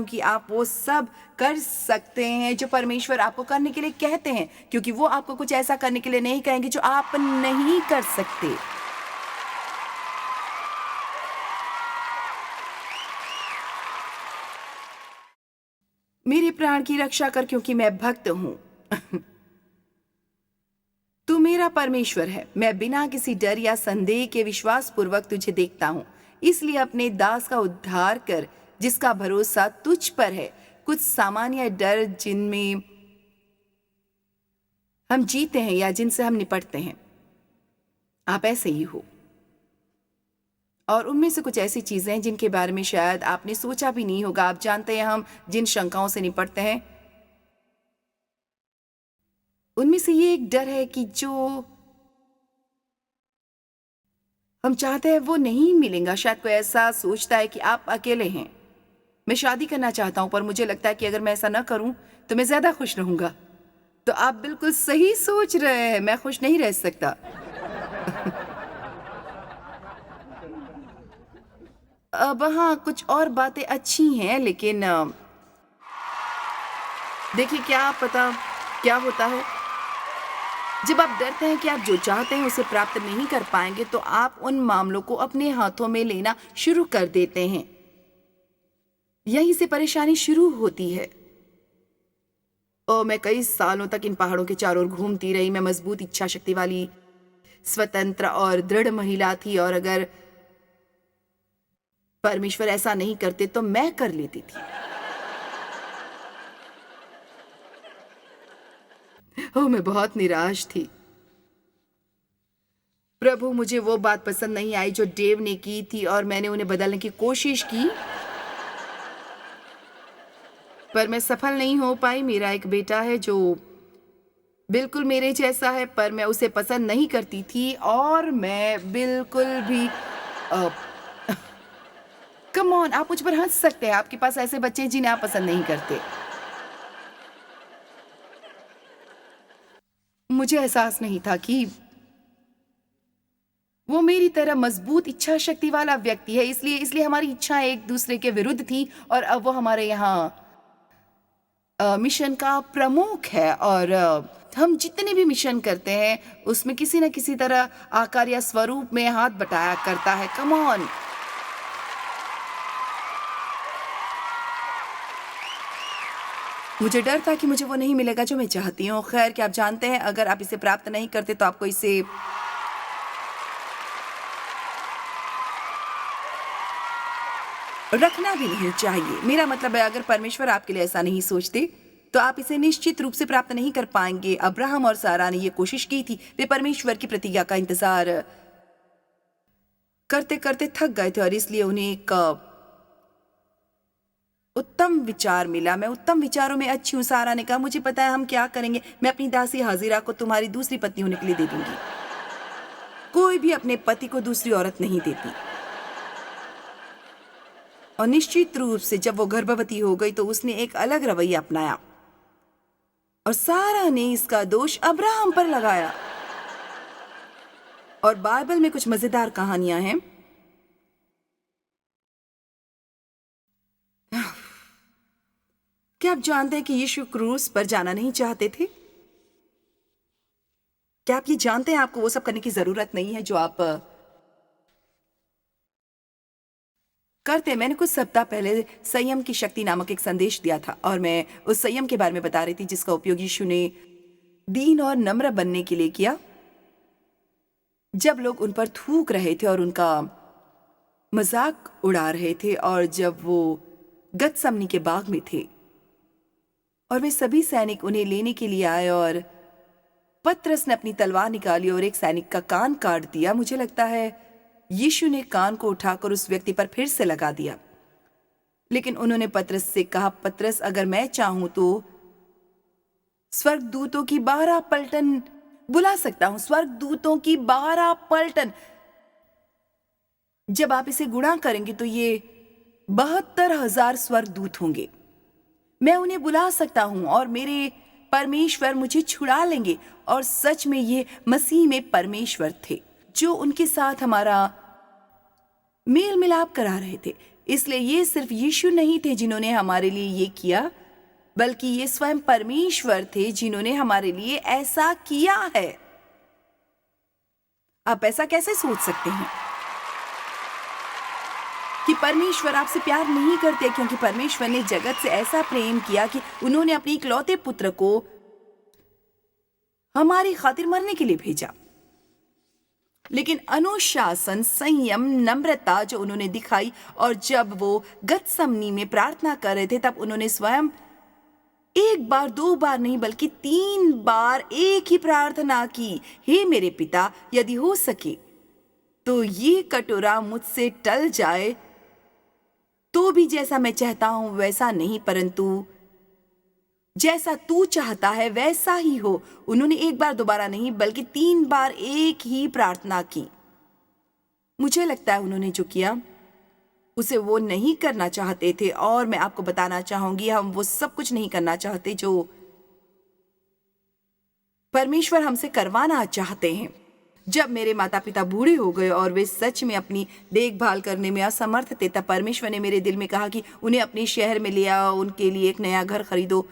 S2: कि आप वो सब कर सकते हैं जो परमेश्वर आपको करने के लिए कहते हैं, क्योंकि वो आपको कुछ ऐसा करने के लिए नहीं कहेंगे जो आप नहीं कर सकते। मेरे प्राण की रक्षा कर, क्योंकि मैं भक्त हूं। तू मेरा परमेश्वर है, मैं बिना किसी डर या संदेह के विश्वास पूर्वक तुझे देखता हूं। इसलिए अपने दास का उद्धार कर जिसका भरोसा तुझ पर है। कुछ सामान्य डर जिनमें हम जीते हैं या जिनसे हम निपटते हैं, आप ऐसे ही हो। और उनमें से कुछ ऐसी चीजें हैं जिनके बारे में शायद आपने सोचा भी नहीं होगा। आप जानते हैं हम जिन शंकाओं से निपटते हैं, उनमें से ये एक डर है कि जो हम चाहते हैं वो नहीं मिलेगा। शायद कोई ऐसा सोचता है कि आप अकेले हैं, मैं शादी करना चाहता हूं पर मुझे लगता है कि अगर मैं ऐसा ना करूं तो मैं ज्यादा खुश रहूंगा। तो आप बिल्कुल सही सोच रहे हैं, मैं खुश नहीं रह सकता। अब हाँ, कुछ और बातें अच्छी हैं, लेकिन देखिए क्या पता क्या होता है जब आप डरते हैं कि आप जो चाहते हैं उसे प्राप्त नहीं कर पाएंगे, तो आप उन मामलों को अपने हाथों में लेना शुरू कर देते हैं। यहीं से परेशानी शुरू होती है। मैं कई सालों तक इन पहाड़ों के चारों ओर घूमती रही। मैं मजबूत इच्छा शक्ति वाली, स्वतंत्र और दृढ़ महिला थी, और अगर परमेश्वर ऐसा नहीं करते तो मैं कर लेती थी। मैं बहुत निराश थी। प्रभु, मुझे वो बात पसंद नहीं आई जो डेव ने की थी और मैंने उन्हें बदलने की कोशिश की, पर मैं सफल नहीं हो पाई। मेरा एक बेटा है जो बिल्कुल मेरे जैसा है, पर मैं उसे पसंद नहीं करती थी और मैं बिल्कुल भी कम ऑन, आप मुझ पर हँस सकते हैं, आपके पास ऐसे बच्चे हैं जिन्हें आप पसंद नहीं करते। मुझे एहसास नहीं था कि वो मेरी तरह मजबूत इच्छा शक्ति वाला व्यक्ति है, इसलिए इसलिए हमारी इच्छाएं एक दूसरे के विरुद्ध थी और अब वो हमारे यहाँ मिशन का प्रमुख है और हम जितने भी मिशन करते हैं उसमें किसी न किसी तरह आकार या स्वरूप में हाथ बटाया करता है। Come on. मुझे डर था कि मुझे वो नहीं मिलेगा जो मैं चाहती हूँ। खैर, क्या आप जानते हैं, अगर आप इसे प्राप्त नहीं करते तो आपको इसे रखना भी नहीं चाहिए। मेरा मतलब है, अगर परमेश्वर आपके लिए ऐसा नहीं सोचते तो आप इसे निश्चित रूप से प्राप्त नहीं कर पाएंगे। अब्राहम और सारा ने ये कोशिश की थी, वे परमेश्वर की प्रतिज्ञा का इंतजार करते करते थक गए थे और इसलिए उन्हें एक उत्तम विचार मिला। मैं उत्तम विचारों में अच्छी हूँ। सारा ने कहा, मुझे पता है हम क्या करेंगे, मैं अपनी दासी हाजिरा को तुम्हारी दूसरी पत्नी होने के लिए दे दूंगी। कोई भी अपने पति को दूसरी औरत नहीं देती। और निश्चित रूप से जब वो गर्भवती हो गई तो उसने एक अलग रवैया अपनाया और सारा ने इसका दोष अब्राहम पर लगाया। और बाइबल में कुछ मजेदार कहानियां हैं। क्या आप जानते हैं कि यीशु क्रूस पर जाना नहीं चाहते थे? क्या आप ये जानते हैं आपको वो सब करने की जरूरत नहीं है जो आप करते हैं। मैंने कुछ सप्ताह पहले संयम की शक्ति नामक एक संदेश दिया था और मैं उस संयम के बारे में बता रही थी जिसका उपयोग यीशु ने दीन और नम्र बनने के लिए किया। जब लोग उन पर थूक रहे थे और उनका मजाक उड़ा रहे थे और जब वो गतसमनी के बाग में थे और वे सभी सैनिक उन्हें लेने के लिए आए और पतरस ने अपनी तलवार निकाली और एक सैनिक का कान काट दिया। मुझे लगता है यीशु ने कान को उठाकर उस व्यक्ति पर फिर से लगा दिया, लेकिन उन्होंने पतरस से कहा, पतरस, अगर मैं चाहूं तो स्वर्गदूतों की 12 पलटन बुला सकता हूं। स्वर्गदूतों की 12 पलटन। जब आप इसे गुणा करेंगे तो ये 72,000 स्वर्गदूत होंगे। मैं उन्हें बुला सकता हूं और मेरे परमेश्वर मुझे छुड़ा लेंगे। और सच में ये मसीह में परमेश्वर थे जो उनके साथ हमारा मेल मिलाप करा रहे थे। इसलिए ये सिर्फ यीशु नहीं थे जिन्होंने हमारे लिए ये किया, बल्कि ये स्वयं परमेश्वर थे जिन्होंने हमारे लिए ऐसा किया है। आप ऐसा कैसे सोच सकते हैं कि परमेश्वर आपसे प्यार नहीं करते, क्योंकि परमेश्वर ने जगत से ऐसा प्रेम किया कि उन्होंने अपने इकलौते पुत्र को हमारी खातिर मरने के लिए भेजा। लेकिन अनुशासन, संयम, नम्रता जो उन्होंने दिखाई और जब वो गतसमनी में प्रार्थना कर रहे थे तब उन्होंने स्वयं एक बार, 2 बार नहीं बल्कि 3 बार एक ही प्रार्थना की, हे मेरे पिता, यदि हो सके तो ये कटोरा मुझसे टल जाए, तो भी जैसा मैं चाहता हूं वैसा नहीं, परंतु जैसा तू चाहता है वैसा ही हो। उन्होंने एक बार, दोबारा नहीं बल्कि 3 बार एक ही प्रार्थना की। मुझे लगता है उन्होंने जो किया उसे वो नहीं करना चाहते थे और मैं आपको बताना चाहूंगी, हम वो सब कुछ नहीं करना चाहते जो परमेश्वर हमसे करवाना चाहते हैं। जब मेरे माता पिता बूढ़े हो गए और वे सच में अपनी देखभाल करने में असमर्थ थे, तब परमेश्वर ने मेरे दिल में कहा कि उन्हें अपने शहर में ले आओ, उनके लिए एक नया घर खरीदो।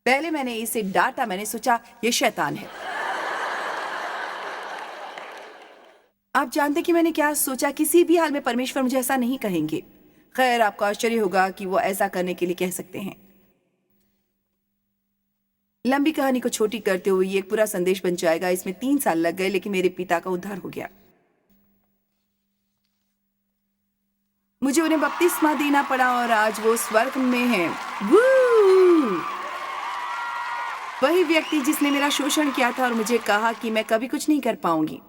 S2: पहले मैंने इसे डांटा, मैंने सोचा ये शैतान है। आप जानते कि मैंने क्या सोचा? किसी भी हाल में परमेश्वर मुझे ऐसा नहीं कहेंगे। खैर, आपको आश्चर्य होगा कि वो ऐसा करने के लिए कह सकते हैं। लंबी कहानी को छोटी करते हुए ये एक पूरा संदेश बन जाएगा। इसमें 3 साल लग गए, लेकिन मेरे पिता का उद्धार हो गया। मुझे उन्हें बपतिस्मा देना पड़ा और आज वो स्वर्ग में हैं। वही व्यक्ति जिसने मेरा शोषण किया था और मुझे कहा कि मैं कभी कुछ नहीं कर पाऊंगी।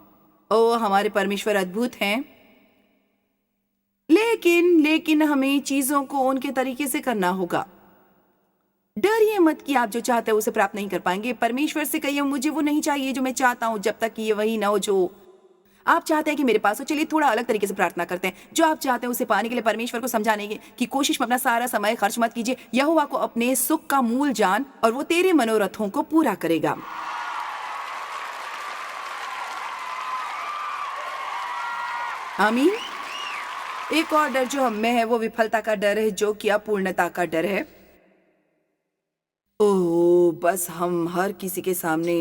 S2: ओ, हमारे परमेश्वर अद्भुत हैं। लेकिन हमें चीजों को उनके तरीके से करना होगा। डरिए मत कि आप जो चाहते हो उसे प्राप्त नहीं कर पाएंगे। परमेश्वर से कहिए मुझे वो नहीं चाहिए जो मैं चाहता हूँ, जब तक कि ये वही ना हो जो आप चाहते हैं कि मेरे पास हो। चलिए थोड़ा अलग तरीके से प्रार्थना करते हैं। जो आप चाहते हैं उसे पाने के लिए परमेश्वर को समझाने की कोशिश में अपना सारा समय खर्च मत कीजिए। यहोवा को अपने सुख का मूल जान और वो तेरे मनोरथों को पूरा करेगा। आमीन। एक और डर जो हम में है वो विफलता का डर है, जो कि अपूर्णता का डर है। ओह, बस हम हर किसी के सामने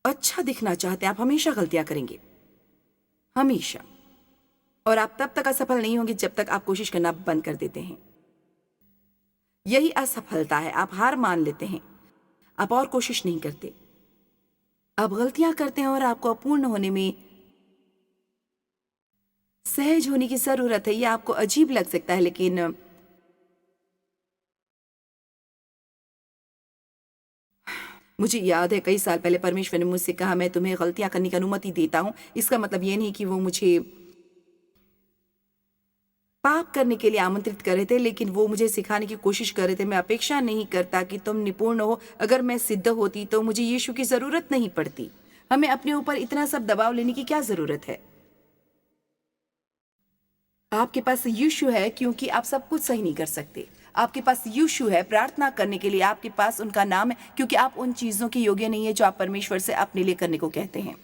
S2: अच्छा दिखना चाहते हैं। आप हमेशा गलतियां करेंगे, हमेशा। और आप तब तक असफल नहीं होंगे जब तक आप कोशिश करना बंद कर देते हैं। यही असफलता है। आप हार मान लेते हैं, आप और कोशिश नहीं करते, आप गलतियां करते हैं और आपको अपूर्ण होने में सहज होने की जरूरत है। यह आपको अजीब लग सकता है, लेकिन मुझे याद है कई साल पहले परमेश्वर ने मुझसे कहा, मैं तुम्हें गलतियां करने की अनुमति देता हूं। इसका मतलब ये नहीं कि वो मुझे पाप करने के लिए आमंत्रित कर रहे थे, लेकिन वो मुझे सिखाने की कोशिश कर रहे थे। मैं अपेक्षा नहीं करता कि तुम निपुण हो। अगर मैं सिद्ध होती तो मुझे यीशु की जरूरत नहीं पड़ती। हमें अपने ऊपर इतना सब दबाव लेने की क्या जरूरत है? आपके पास यीशु है क्योंकि आप सब कुछ सही नहीं कर सकते। आपके पास यीशु है प्रार्थना करने के लिए। आपके पास उनका नाम है क्योंकि आप उन चीजों के योग्य नहीं है जो आप परमेश्वर से अपने लिए करने को कहते हैं।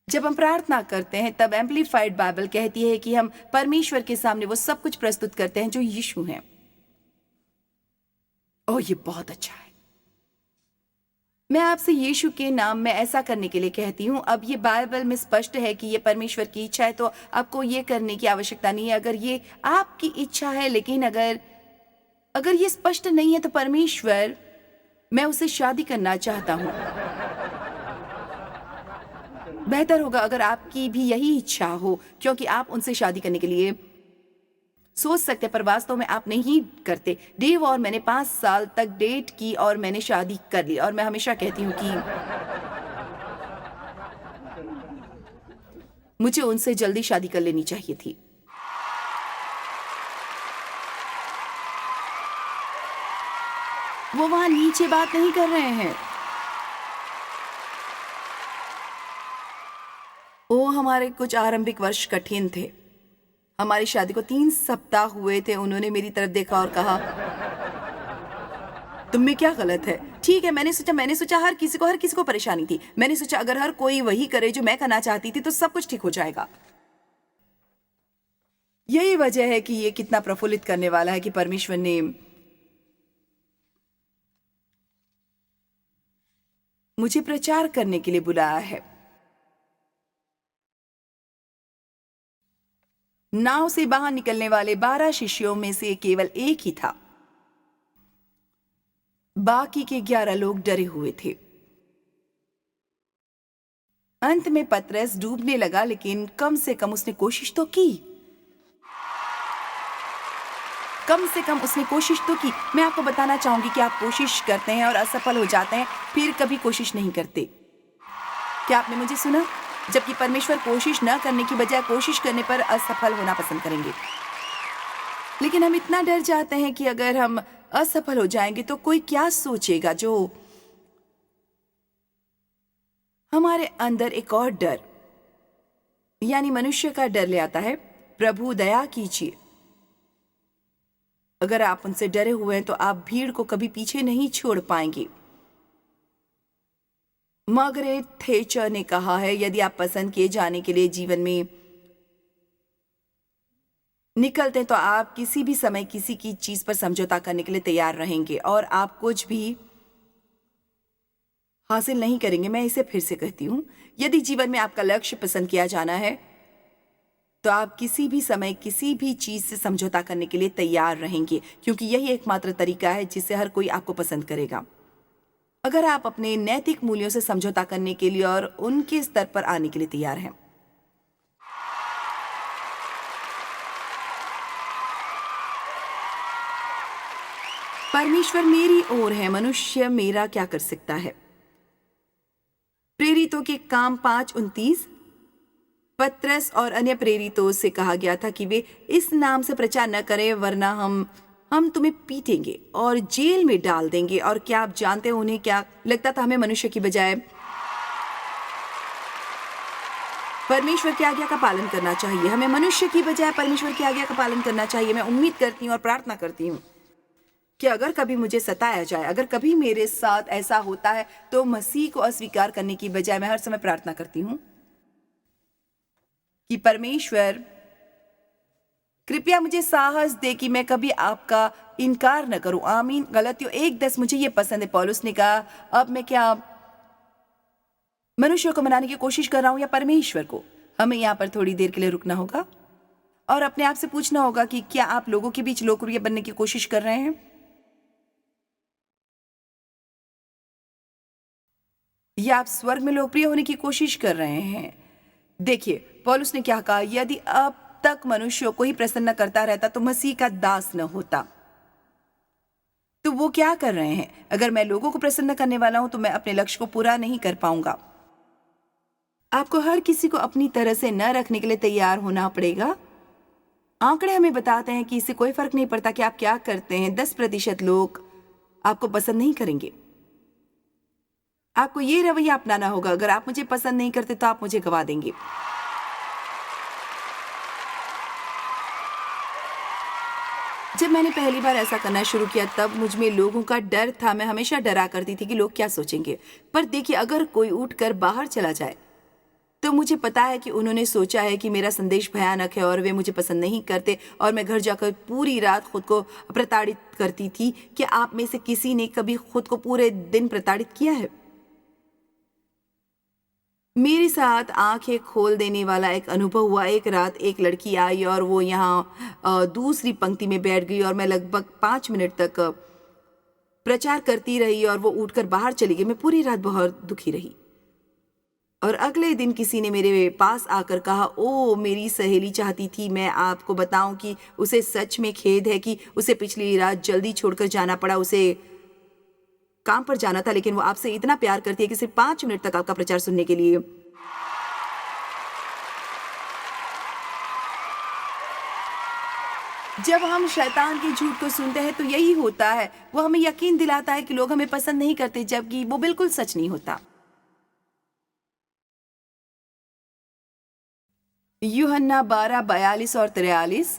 S2: जब हम प्रार्थना करते हैं तब एम्पलीफाइड बाइबल कहती है कि हम परमेश्वर के सामने वो सब कुछ प्रस्तुत करते हैं जो यीशु हैं। ओह, ये बहुत अच्छा है। मैं आपसे यीशु के नाम में ऐसा करने के लिए कहती हूँ। अब ये बाइबल में स्पष्ट है कि ये परमेश्वर की इच्छा है, तो आपको ये करने की आवश्यकता नहीं है अगर ये आपकी इच्छा है। लेकिन अगर ये स्पष्ट नहीं है तो परमेश्वर, मैं उससे शादी करना चाहता हूँ। बेहतर होगा अगर आपकी भी यही इच्छा हो, क्योंकि आप उनसे शादी करने के लिए सोच सकते हैं पर वास्तव में आप नहीं करते। डेव और मैंने 5 साल तक डेट की और मैंने शादी कर ली। और मैं हमेशा कहती हूँ कि मुझे उनसे जल्दी शादी कर लेनी चाहिए थी। वो वहां नीचे बात नहीं कर रहे हैं। हमारे कुछ आरंभिक वर्ष कठिन थे। हमारी शादी को 3 सप्ताह हुए थे। उन्होंने मेरी तरफ देखा और कहा, तुम में क्या गलत है? ठीक है, मैंने सोचा हर किसी को परेशानी थी। मैंने सोचा अगर हर कोई वही करे जो मैं करना चाहती थी तो सब कुछ ठीक हो जाएगा। यही वजह है कि ये कितना प्रफुल्लित करने वाला है कि परमेश्वर ने मुझे प्रचार करने के लिए बुलाया है। नाव से बाहर निकलने वाले 12 शिष्यों में से केवल एक ही था। बाकी के 11 लोग डरे हुए थे। अंत में पतरस डूबने लगा, लेकिन कम से कम उसने कोशिश तो की। मैं आपको बताना चाहूंगी कि आप कोशिश करते हैं और असफल हो जाते हैं, फिर कभी कोशिश नहीं करते। क्या आपने मुझे सुना? जबकि परमेश्वर कोशिश न करने की बजाय कोशिश करने पर असफल होना पसंद करेंगे। लेकिन हम इतना डर जाते हैं कि अगर हम असफल हो जाएंगे तो कोई क्या सोचेगा। जो हमारे अंदर एक और डर, यानी मनुष्य का डर ले आता है। प्रभु दया कीजिए, अगर आप उनसे डरे हुए हैं तो आप भीड़ को कभी पीछे नहीं छोड़ पाएंगे। मार्गरेट थैचर ने कहा है, यदि आप पसंद किए जाने के लिए जीवन में निकलते हैं तो आप किसी भी समय किसी की चीज पर समझौता करने के लिए तैयार रहेंगे और आप कुछ भी हासिल नहीं करेंगे। मैं इसे फिर से कहती हूं, यदि जीवन में आपका लक्ष्य पसंद किया जाना है तो आप किसी भी समय किसी भी चीज से समझौता करने के लिए तैयार रहेंगे, क्योंकि यही एकमात्र तरीका है जिससे हर कोई आपको पसंद करेगा। अगर आप अपने नैतिक मूल्यों से समझौता करने के लिए और उनके स्तर पर आने के लिए तैयार हैं। परमेश्वर मेरी ओर है, मनुष्य मेरा क्या कर सकता है? प्रेरितों के काम 5:29। पतरस और अन्य प्रेरितों से कहा गया था कि वे इस नाम से प्रचार न करें, वरना हम तुम्हें पीटेंगे और जेल में डाल देंगे। और क्या आप जानते हो उन्हें क्या लगता था? हमें मनुष्य की बजाय परमेश्वर की आज्ञा का पालन करना चाहिए। हमें मनुष्य की बजाय परमेश्वर की आज्ञा का पालन करना चाहिए। मैं उम्मीद करती हूँ और प्रार्थना करती हूँ कि अगर कभी मुझे सताया जाए, अगर कभी मेरे साथ ऐसा होता है, तो मसीह को अस्वीकार करने की बजाय मैं हर समय प्रार्थना करती हूँ कि परमेश्वर कृपया मुझे साहस दे कि मैं कभी आपका इनकार न करूं। आमीन। गलतियों 1:10 मुझे ये पसंद है। पौलुस ने कहा, अब मैं क्या मनुष्य को मनाने की कोशिश कर रहा हूं या परमेश्वर को? हमें यहाँ पर थोड़ी देर के लिए रुकना होगा और अपने आप से पूछना होगा कि क्या आप लोगों के बीच लोकप्रिय बनने की कोशिश कर रहे हैं या आप स्वर्ग में लोकप्रिय होने की कोशिश कर रहे हैं? देखिए, पौलुस ने क्या कहा, यदि अब तक मनुष्यों को ही प्रसन्न करता रहता तो मसीह का दास न होता। तो वो क्या कर रहे हैं? अगर मैं लोगों को प्रसन्न करने वाला हूं तो मैं अपने लक्ष्य को पूरा नहीं कर पाऊंगा। आपको हर किसी को अपनी तरह से न रखने के लिए तैयार होना पड़ेगा। आंकड़े हमें बताते हैं कि इससे कोई फर्क नहीं पड़ता कि आप क्या करते हैं, 10% लोग आपको पसंद नहीं करेंगे। आपको ये रवैया अपनाना होगा, अगर आप मुझे पसंद नहीं करते तो आप मुझे गवा देंगे। जब मैंने पहली बार ऐसा करना शुरू किया तब मुझ में लोगों का डर था। मैं हमेशा डरा करती थी कि लोग क्या सोचेंगे। पर देखिए, अगर कोई उठकर बाहर चला जाए तो मुझे पता है कि उन्होंने सोचा है कि मेरा संदेश भयानक है और वे मुझे पसंद नहीं करते, और मैं घर जाकर पूरी रात खुद को प्रताड़ित करती थी। क्या आप में से किसी ने कभी खुद को पूरे दिन प्रताड़ित किया है? मेरे साथ आंखें खोल देने वाला एक अनुभव हुआ। एक रात एक लड़की आई और वो यहाँ दूसरी पंक्ति में बैठ गई और मैं लगभग 5 मिनट तक प्रचार करती रही और वो उठकर बाहर चली गई। मैं पूरी रात बहुत दुखी रही। और अगले दिन किसी ने मेरे पास आकर कहा, ओ मेरी सहेली चाहती थी मैं आपको बताऊं कि उसे सच में खेद है कि उसे पिछली रात जल्दी छोड़कर जाना पड़ा। उसे काम पर जाना था, लेकिन वो आपसे इतना प्यार करती है कि सिर्फ 5 मिनट तक आपका प्रचार सुनने के लिए। जब हम शैतान के झूठ को सुनते हैं तो यही होता है। वो हमें यकीन दिलाता है कि लोग हमें पसंद नहीं करते, जबकि वो बिल्कुल सच नहीं होता। यूहन्ना 12:42 और 43।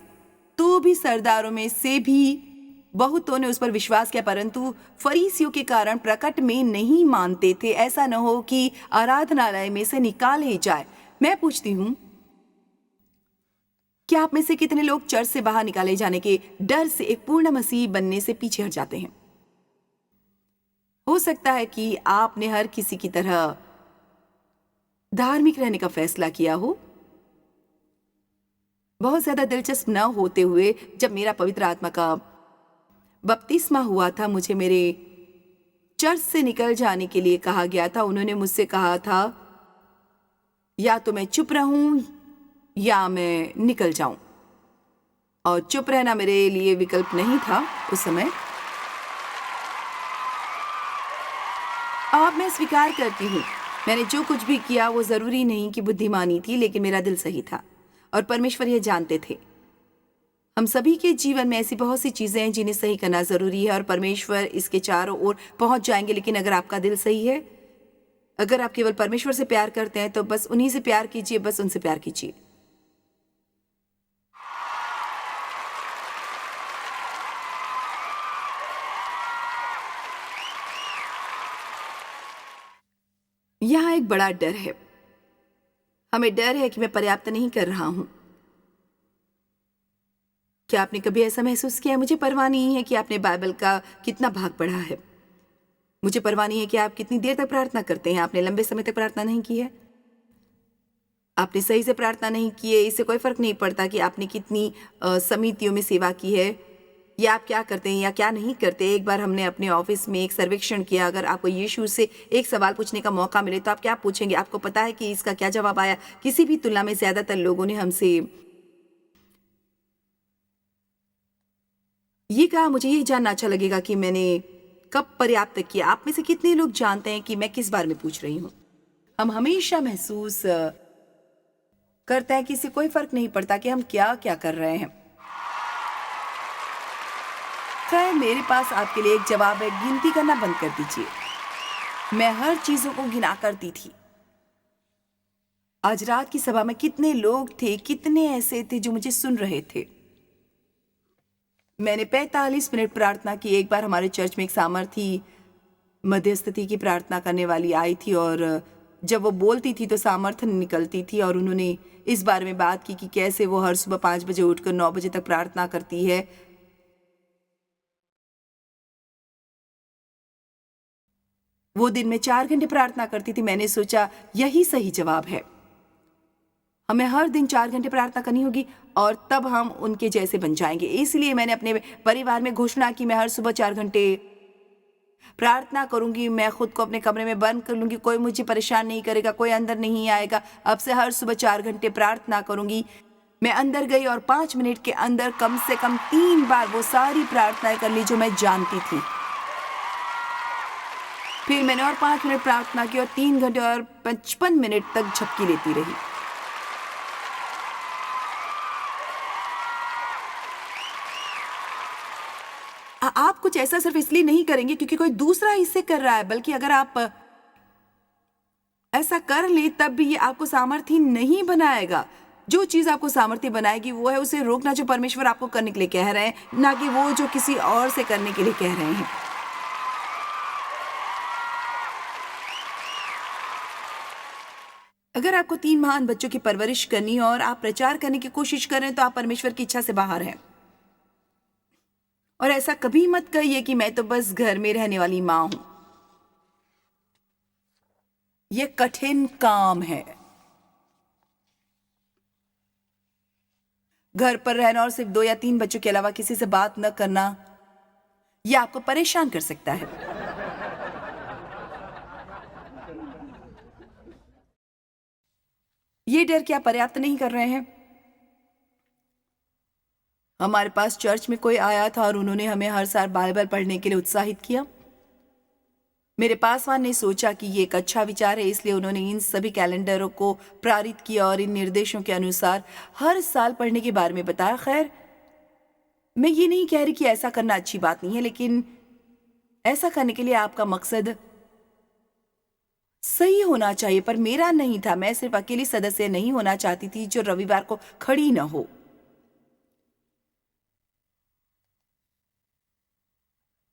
S2: तो भी सरदारों में से भी बहुतों ने उस पर विश्वास किया, परंतु फरीसियों के कारण प्रकट में नहीं मानते थे, ऐसा न हो कि आराधनालय में से निकाले जाए। मैं पूछती हूँ, क्या आप में से कितने लोग चर्च से बाहर निकाले जाने के डर से एक पूर्ण मसीही बनने से पीछे हट जाते हैं? हो सकता है कि आपने हर किसी की तरह धार्मिक रहने का फैसला किया हो। बहुत ज्यादा दिलचस्प न होते हुए, जब मेरा पवित्र आत्मा का बपतिस्मा हुआ था, मुझे मेरे चर्च से निकल जाने के लिए कहा गया था। उन्होंने मुझसे कहा था या तो मैं चुप रहूं या मैं निकल जाऊं, और चुप रहना मेरे लिए विकल्प नहीं था उस समय। अब मैं स्वीकार करती हूँ, मैंने जो कुछ भी किया वो जरूरी नहीं कि बुद्धिमानी थी, लेकिन मेरा दिल सही था और परमेश्वर ये जानते थे। हम सभी के जीवन में ऐसी बहुत सी चीजें हैं जिन्हें सही करना जरूरी है और परमेश्वर इसके चारों ओर पहुंच जाएंगे। लेकिन अगर आपका दिल सही है, अगर आप केवल परमेश्वर से प्यार करते हैं, तो बस उन्हीं से प्यार कीजिए, बस उनसे प्यार कीजिए। यहां एक बड़ा डर है। हमें डर है कि मैं पर्याप्त नहीं कर रहा हूं। क्या आपने कभी ऐसा महसूस किया है? मुझे परवाह नहीं है कि आपने बाइबल का कितना भाग पढ़ा है। मुझे परवाह नहीं है कि आप कितनी देर तक प्रार्थना करते हैं। आपने लंबे समय तक प्रार्थना नहीं की है, आपने सही से प्रार्थना नहीं की है। इससे कोई फर्क नहीं पड़ता कि आपने कितनी समितियों में सेवा की है या आप क्या करते हैं या क्या नहीं करते। एक बार हमने अपने ऑफिस में एक सर्वेक्षण किया। अगर आपको यीशु से एक सवाल पूछने का मौका मिले तो आप क्या पूछेंगे? आपको पता है कि इसका क्या जवाब आया? किसी भी तुलना में ज्यादातर लोगों ने हमसे ये कहा, मुझे ये जानना अच्छा लगेगा कि मैंने कब पर्याप्त किया। आप में से कितने लोग जानते हैं कि मैं किस बारे में पूछ रही हूँ? हम हमेशा महसूस करते हैं कि इससे कोई फर्क नहीं पड़ता कि हम क्या क्या कर रहे हैं। खैर, मेरे पास आपके लिए एक जवाब है, गिनती करना बंद कर दीजिए। मैं हर चीजों को गिना करती थी। आज रात की सभा में कितने लोग थे, कितने ऐसे थे जो मुझे सुन रहे थे। मैंने 45 मिनट प्रार्थना की। एक बार हमारे चर्च में एक सामर्थी मध्यस्थता की प्रार्थना करने वाली आई थी और जब वो बोलती थी तो सामर्थ्य निकलती थी, और उन्होंने इस बारे में बात की कि कैसे वो हर सुबह 5 बजे उठकर 9 बजे तक प्रार्थना करती है। वो दिन में 4 घंटे प्रार्थना करती थी। मैंने सोचा यही सही जवाब है, हमें हर दिन 4 घंटे प्रार्थना करनी होगी और तब हम उनके जैसे बन जाएंगे। इसलिए मैंने अपने परिवार में घोषणा की, मैं हर सुबह 4 घंटे प्रार्थना करूंगी। मैं खुद को अपने कमरे में बंद कर लूंगी, कोई मुझे परेशान नहीं करेगा, कोई अंदर नहीं आएगा। अब से हर सुबह 4 घंटे प्रार्थना करूंगी। मैं अंदर गई और 5 मिनट के अंदर कम से कम 3 बार वो सारी प्रार्थनाएं कर ली जो मैं जानती थी। फिर मैंने और 5 मिनट प्रार्थना की और 3 घंटे और 55 मिनट तक झपकी लेती रही। आप कुछ ऐसा सिर्फ इसलिए नहीं करेंगे क्योंकि कोई दूसरा इसे कर रहा है, बल्कि अगर आप ऐसा कर ले तब भी ये आपको सामर्थ्य नहीं बनाएगा। जो चीज आपको सामर्थ्य बनाएगी वो है उसे रोकना जो परमेश्वर आपको करने के लिए कह रहे हैं, ना कि वो जो किसी और से करने के लिए कह रहे हैं। अगर आपको 3 महान बच्चों की परवरिश करनी है और आप प्रचार करने की कोशिश कर रहे हैं तो आप परमेश्वर की इच्छा से बाहर हैं। और ऐसा कभी मत कहिए कि मैं तो बस घर में रहने वाली मां हूं। यह कठिन काम है। घर पर रहना और सिर्फ 2 या 3 बच्चों के अलावा किसी से बात न करना, यह आपको परेशान कर सकता है। ये डर क्या पर्याप्त नहीं कर रहे हैं? हमारे पास चर्च में कोई आया था और उन्होंने हमें हर साल बाइबल पढ़ने के लिए उत्साहित किया। मेरे पासवान ने सोचा कि ये एक अच्छा विचार है, इसलिए उन्होंने इन सभी कैलेंडरों को प्रेरित किया और इन निर्देशों के अनुसार हर साल पढ़ने के बारे में बताया। खैर, मैं ये नहीं कह रही कि ऐसा करना अच्छी बात नहीं है, लेकिन ऐसा करने के लिए आपका मकसद सही होना चाहिए, पर मेरा नहीं था। मैं सिर्फ अकेली सदस्य नहीं होना चाहती थी जो रविवार को खड़ी न हो।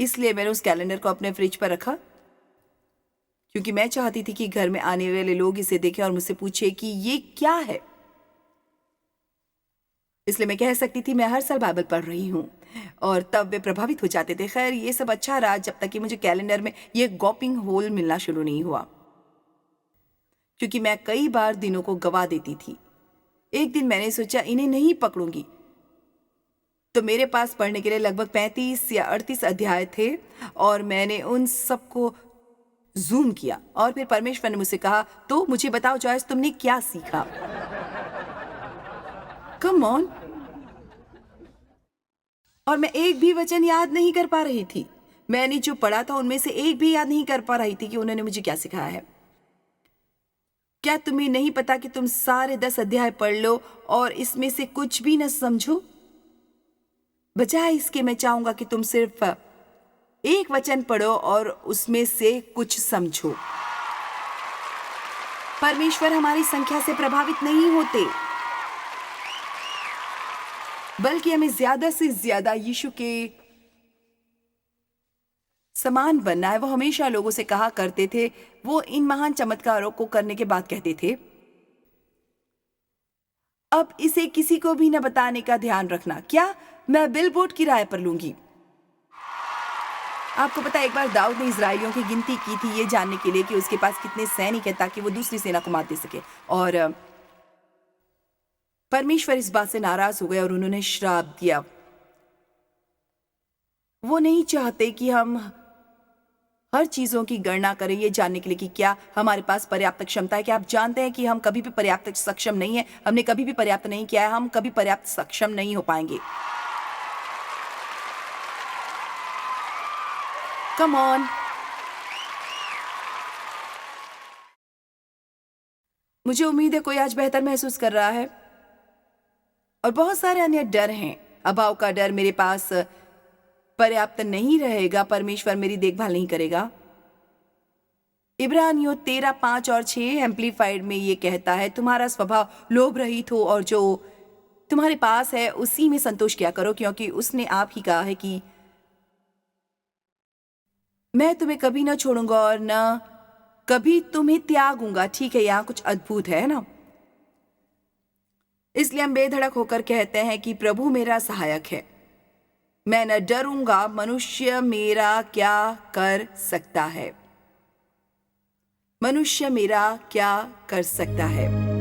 S2: इसलिए मैंने उस कैलेंडर को अपने फ्रिज पर रखा, क्योंकि मैं चाहती थी कि घर में आने वाले लोग इसे देखें और मुझसे पूछे कि ये क्या है। इसलिए मैं कह सकती थी मैं हर साल बाइबल पढ़ रही हूँ, और तब वे प्रभावित हो जाते थे। खैर, ये सब अच्छा रहा जब तक कि मुझे कैलेंडर में ये गॉपिंग होल मिलना शुरू नहीं हुआ, क्योंकि मैं कई बार दिनों को गवा देती थी। एक दिन मैंने सोचा इन्हें नहीं पकड़ूंगी, तो मेरे पास पढ़ने के लिए लगभग 35 या 38 अध्याय थे और मैंने उन सबको जूम किया। और फिर परमेश्वर ने मुझसे कहा, तो मुझे बताओ जॉयस, तुमने क्या सीखा? Come on. और मैं एक भी वचन याद नहीं कर पा रही थी। मैंने जो पढ़ा था उनमें से एक भी याद नहीं कर पा रही थी कि उन्होंने मुझे क्या सिखाया है। क्या तुम्हें नहीं पता कि तुम सारे 10 अध्याय पढ़ लो और इसमें से कुछ भी न समझो? बजाय इसके मैं चाहूंगा कि तुम सिर्फ एक वचन पढ़ो और उसमें से कुछ समझो। परमेश्वर हमारी संख्या से प्रभावित नहीं होते, बल्कि हमें ज्यादा से ज्यादा यीशु के समान बनना है। वो हमेशा लोगों से कहा करते थे, वो इन महान चमत्कारों को करने के बाद कहते थे, अब इसे किसी को भी न बताने का ध्यान रखना। क्या मैं बिलबोर्ड किराए पर लूंगी? आपको पता है, एक बार दाऊद ने इजराइलियों की गिनती की थी ये जानने के लिए कि उसके पास कितने सैनिक हैं ताकि वो दूसरी सेना को मात दे सके। और परमेश्वर इस बात से नाराज हो गए और उन्होंने श्राप दिया। वो नहीं चाहते कि हम हर चीजों की गणना करें ये जानने के लिए कि क्या हमारे पास पर्याप्त क्षमता है। कि आप जानते हैं कि हम कभी भी पर्याप्त सक्षम नहीं है, हमने कभी भी पर्याप्त नहीं किया है, हम कभी पर्याप्त सक्षम नहीं हो पाएंगे। Come on. मुझे उम्मीद है कोई आज बेहतर महसूस कर रहा है। और बहुत सारे अन्य डर हैं। अभाव का डर, मेरे पास पर्याप्त नहीं रहेगा, परमेश्वर मेरी देखभाल नहीं करेगा। इब्रानियों 13, 5 और 6 एम्पलीफाइड में ये कहता है, तुम्हारा स्वभाव लोभ रहित हो और जो तुम्हारे पास है उसी में संतोष किया करो, क्योंकि उसने आप ही कहा है कि मैं तुम्हें कभी ना छोड़ूंगा और ना कभी तुम्हें त्यागूंगा। ठीक है, यहाँ कुछ अद्भुत है ना। इसलिए हम बेधड़क होकर कहते हैं कि प्रभु मेरा सहायक है, मैं न डरूंगा। मनुष्य मेरा क्या कर सकता है? मनुष्य मेरा क्या कर सकता है?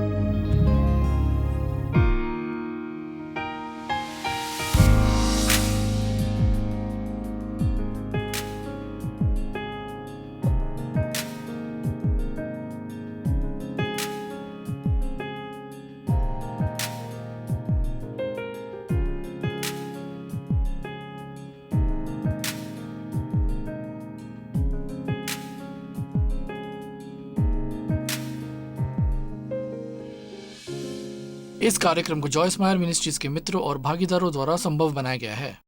S1: इस कार्यक्रम को जॉयस मायर मिनिस्ट्रीज के मित्रों और भागीदारों द्वारा संभव बनाया गया है।